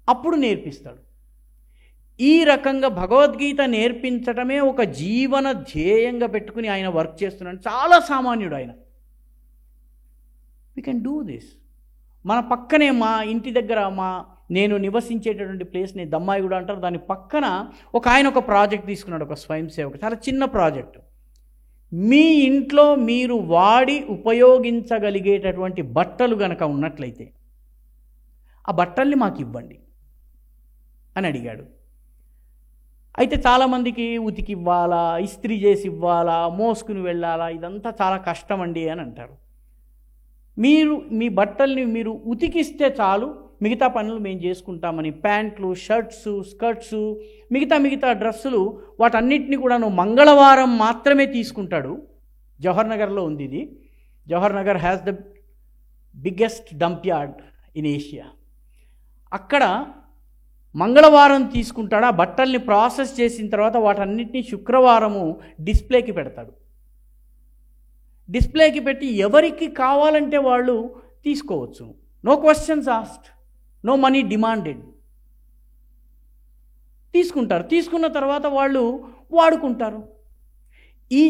అప్పుడు నేర్పిస్తాడు. ఈ రకంగా భగవద్గీత నేర్పించడమే ఒక జీవన ధ్యేయంగా పెట్టుకుని ఆయన వర్క్ చేస్తున్నాడు. చాలా సామాన్యుడు ఆయన. We can do this. మన పక్కనే మా ఇంటి దగ్గర నేను నివసించేటటువంటి ప్లేస్ని దమ్మాయిగూడ అంటారు, దాని పక్కన ఆయన ఒక ప్రాజెక్ట్ తీసుకున్నాడు, ఒక స్వయం సేవకు, చాలా చిన్న ప్రాజెక్టు. మీ ఇంట్లో మీరు వాడి ఉపయోగించగలిగేటటువంటి బట్టలు గనక ఉన్నట్లయితే ఆ బట్టల్ని మాకు ఇవ్వండి అని అడిగాడు. అయితే చాలామందికి ఉతికి ఇవ్వాలా, ఇస్త్రీ చేసి ఇవ్వాలా, మోసుకుని వెళ్ళాలా, ఇదంతా చాలా కష్టం అండి అని అంటారు. మీరు మీ బట్టల్ని మీరు ఉతికిస్తే చాలు, మిగతా పనులు మేము చేసుకుంటామని ప్యాంట్లు, షర్ట్స్, స్కర్ట్స్, మిగతా డ్రెస్సులు వాటన్నిటిని కూడా మంగళవారం మాత్రమే తీసుకుంటాడు. జవహర్ నగర్లో ఉంది ఇది. Jawahar Nagar has the biggest dump yard in Asia. అక్కడ మంగళవారం తీసుకుంటాడు. ఆ బట్టల్ని ప్రాసెస్ చేసిన తర్వాత వాటన్నిటిని శుక్రవారము డిస్ప్లేకి పెడతాడు. డిస్ప్లేకి పెట్టి ఎవరికి కావాలంటే వాళ్ళు తీసుకోవచ్చు. No questions asked, no money demanded. తీసుకుంటారు. తీసుకున్న తర్వాత వాళ్ళు వాడుకుంటారు. ఈ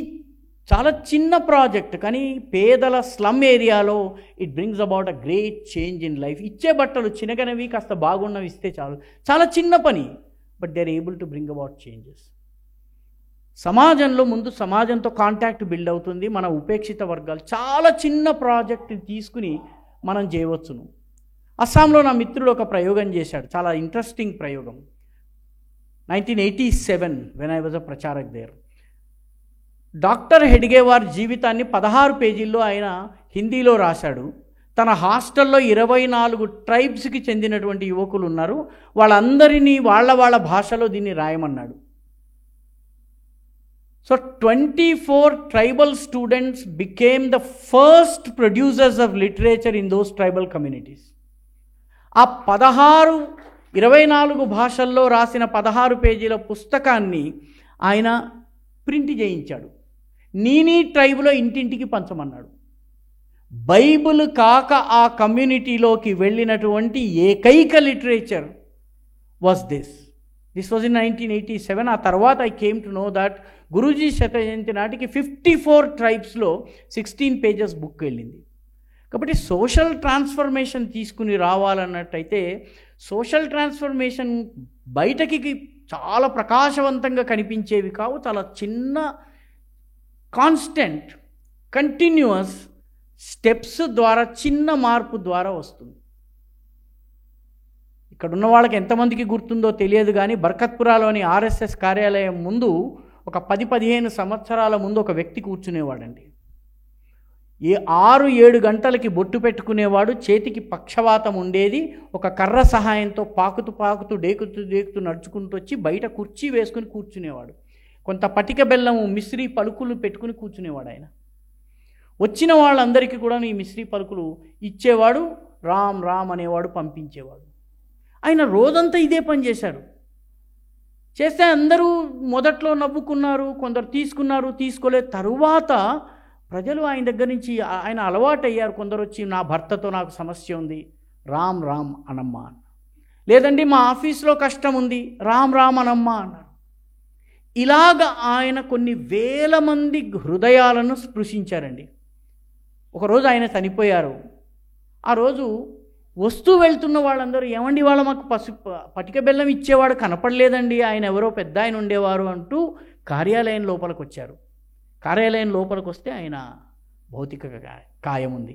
చాలా చిన్న ప్రాజెక్ట్, కానీ పేదల స్లమ్ ఏరియాలో it brings about a great change in life. ఇచ్చే బట్టలు చిన్నగనవి, కాస్త బాగున్నవి ఇస్తే చాలు, చాలా చిన్న పని, but they are able to bring about changes. సమాజంతో కాంటాక్ట్ బిల్డ్ అవుతుంది. మన ఉపేక్షిత వర్గాలు చాలా చిన్న ప్రాజెక్ట్ని తీసుకుని మనం చేయవచ్చును. అస్సాంలో నా మిత్రుడు ఒక ప్రయోగం చేశాడు, చాలా ఇంట్రెస్టింగ్ ప్రయోగం. 1987 when I was a pracharak there. Doctor Hedgewar జీవితాన్ని 16 పేజీల్లో ఆయన హిందీలో రాశాడు. తన హాస్టల్లో 24 ట్రైబ్స్కి చెందినటువంటి యువకులు ఉన్నారు, వాళ్ళందరినీ వాళ్ళ భాషలో దీన్ని రాయమన్నాడు. So 24 tribal students became the first producers of literature in those tribal communities. ఆ 24 భాషల్లో రాసిన 16 పేజీల పుస్తకాన్ని ఆయన ప్రింట్ చేయించాడు. నీనీ ట్రైబ్లో ఇంటింటికి పంచమన్నాడు. బైబిల్ కాక ఆ కమ్యూనిటీలోకి వెళ్ళినటువంటి ఏకైక literature was this was in 1987. ఆ తర్వాత I came to know that Guruji శత జయంతి నాటికి 54 ట్రైబ్స్లో 16 పేజెస్ బుక్ వెళ్ళింది. కాబట్టి సోషల్ ట్రాన్స్ఫర్మేషన్ తీసుకుని రావాలన్నట్టయితే సోషల్ ట్రాన్స్ఫర్మేషన్ బయటకి చాలా ప్రకాశవంతంగా కనిపించేవి కావు, చాలా చిన్న కాన్స్టెంట్ కంటిన్యూస్ స్టెప్స్ ద్వారా, చిన్న మార్పు ద్వారా వస్తుంది. ఇక్కడ ఉన్న వాళ్ళకి ఎంతమందికి గుర్తుందో తెలియదు కానీ బర్కత్పురాలోని ఆర్ఎస్ఎస్ కార్యాలయం ముందు ఒక 10-15 సంవత్సరాల ముందు ఒక వ్యక్తి కూర్చునేవాడండి. 6-7 గంటలకి బొట్టు పెట్టుకునేవాడు, చేతికి పక్షవాతం ఉండేది, ఒక కర్ర సహాయంతో పాకుతూ డేకుతూ నడుచుకుంటూ వచ్చి బయట కుర్చీ వేసుకుని కూర్చునేవాడు. కొంత పటిక బెల్లము మిశ్రీ పలుకులు పెట్టుకుని కూర్చునేవాడు. ఆయన వచ్చిన వాళ్ళందరికీ కూడా ఈ మిశ్రీ పలుకులు ఇచ్చేవాడు, రామ్ రామ్ అనేవాడు, పంపించేవాడు. ఆయన రోజంతా ఇదే పని చేశాడు. చేస్తే అందరూ మొదట్లో నవ్వుకున్నారు, కొందరు తీసుకున్నారు, తీసుకోలేదు. తరువాత ప్రజలు ఆయన దగ్గర నుంచి ఆయన అలవాటు అయ్యారు. కొందరు వచ్చి నా భర్తతో నాకు సమస్య ఉంది, రామ్ రామ్ అనమ్మా అన్న. లేదండి మా ఆఫీస్లో కష్టం ఉంది, రామ్ రామ్ అనమ్మా అన్నారు. ఇలాగ ఆయన కొన్ని వేల మంది హృదయాలను స్పృశించారండి. ఒకరోజు ఆయన చనిపోయారు. ఆ రోజు వస్తూ వెళ్తున్న వాళ్ళందరూ ఏమండి వాళ్ళ మాకు పటిక బెల్లం ఇచ్చేవాడు కనపడలేదండి, ఆయన ఎవరో పెద్ద ఆయన ఉండేవారు అంటూ కార్యాలయం లోపలికి వచ్చారు. కార్యాలయం లోపలికి వస్తే ఆయన భౌతిక కాయం ఉంది.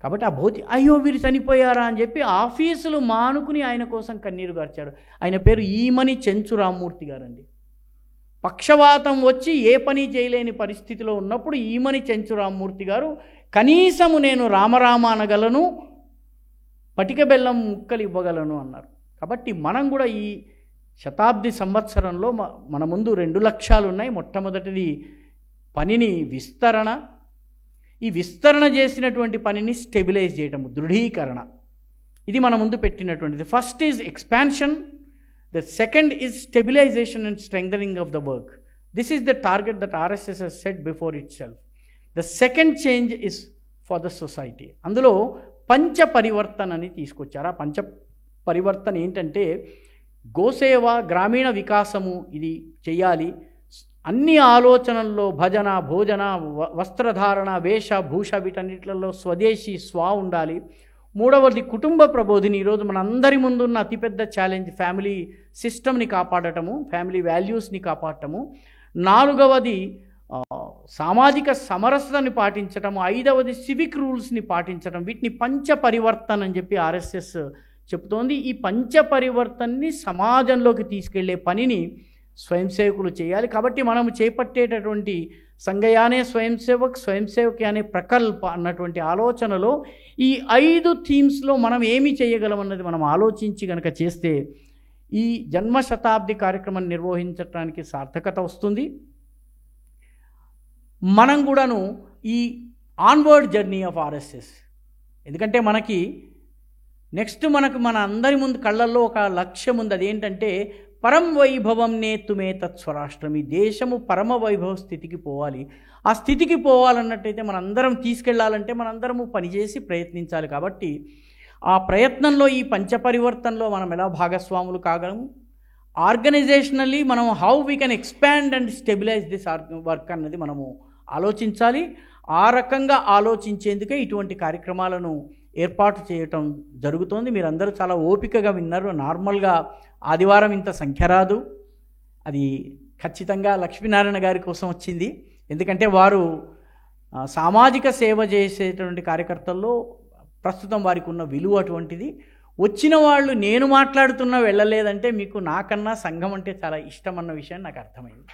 కాబట్టి ఆ అయ్యో వీరు చనిపోయారా అని చెప్పి ఆఫీసులు మానుకుని ఆయన కోసం కన్నీరు గార్చాడు. ఆయన పేరు ఈమని చెంచు రామ్మూర్తి గారండి. పక్షవాతం వచ్చి ఏ పని చేయలేని పరిస్థితిలో ఉన్నప్పుడు ఈమని చెంచు రామ్మూర్తి గారు కనీసము నేను రామరామ అనగలను, పటిక బెల్లం ముక్కలు ఇవ్వగలను అన్నారు. కాబట్టి మనం కూడా ఈ శతాబ్ది సంవత్సరంలో మన ముందు 2 లక్ష్యాలు ఉన్నాయి. మొట్టమొదటిది పనిని విస్తరణ, ఈ విస్తరణ చేసినటువంటి పనిని స్టెబిలైజ్ చేయటం, దృఢీకరణ, ఇది మన ముందు పెట్టినటువంటిది. First is expansion, the second is stabilisation and strengthening of the work. This is the target that RSS has set before itself. The second change is for the society. అందులో పంచ పరివర్తన అని తీసుకొచ్చారు. ఆ పంచ పరివర్తన ఏంటంటే గోసేవ, గ్రామీణ వికాసము, ఇది చెయ్యాలి. అన్ని ఆలోచనల్లో భజన, భోజన, వస్త్రధారణ, వేషభూష, వీటన్నిటిలో స్వదేశీ ఉండాలి. మూడవది కుటుంబ ప్రబోధిని. ఈరోజు మన అందరి ముందున్న అతిపెద్ద ఛాలెంజ్ ఫ్యామిలీ సిస్టమ్ని కాపాడటము, ఫ్యామిలీ వాల్యూస్ని కాపాడటము. నాలుగవది సామాజిక సమరసతని పాటించటము. ఐదవది సివిక్ రూల్స్ని పాటించడం. వీటిని పంచ పరివర్తన అని చెప్పి ఆర్ఎస్ఎస్ చెప్తోంది. ఈ పంచ పరివర్తనని సమాజంలోకి తీసుకెళ్లే పనిని స్వయం సేవకులు చేయాలి. కాబట్టి మనం చేపట్టేటటువంటి సంఘయానే స్వయం సేవక్ అనే ప్రకల్ప అన్నటువంటి ఆలోచనలో ఈ 5 థీమ్స్లో మనం ఏమి చేయగలం అన్నది మనం ఆలోచించి కనుక చేస్తే ఈ జన్మ శతాబ్ది కార్యక్రమాన్ని నిర్వహించడానికి సార్థకత వస్తుంది. మనం కూడాను ఈ ఆన్వర్డ్ జర్నీ ఆఫ్ ఆర్ఎస్ఎస్, ఎందుకంటే మనకి నెక్స్ట్ మన అందరి ముందు కళ్ళల్లో ఒక లక్ష్యం ఉంది. అదేంటంటే పరం వైభవం నేతుమే తత్స్వరాష్ట్రం. ఈ దేశము పరమ వైభవ స్థితికి పోవాలి. ఆ స్థితికి పోవాలన్నట్టయితే మనందరం తీసుకెళ్లాలంటే మనందరము పనిచేసి ప్రయత్నించాలి. కాబట్టి ఆ ప్రయత్నంలో ఈ పంచపరివర్తనలో మనం ఎలా భాగస్వాములు కాగలము, ఆర్గనైజేషనల్లీ మనం how we can expand and stabilize this work అన్నది మనము ఆలోచించాలి. ఆ రకంగా ఆలోచించేందుకే ఇటువంటి కార్యక్రమాలను ఏర్పాటు చేయటం జరుగుతోంది. మీరందరూ చాలా ఓపికగా విన్నారు. నార్మల్గా ఆదివారం ఇంత సంఖ్య రాదు. అది ఖచ్చితంగా లక్ష్మీనారాయణ గారి కోసం వచ్చింది. ఎందుకంటే వారు సామాజిక సేవ చేసేటువంటి కార్యకర్తల్లో ప్రస్తుతం వారికి ఉన్న విలువ అటువంటిది. వచ్చిన వాళ్ళు నేను మాట్లాడుతున్నా వెళ్ళలేదంటే మీకు నాకన్నా సంఘం అంటే చాలా ఇష్టం అన్న విషయం నాకు అర్థమైంది.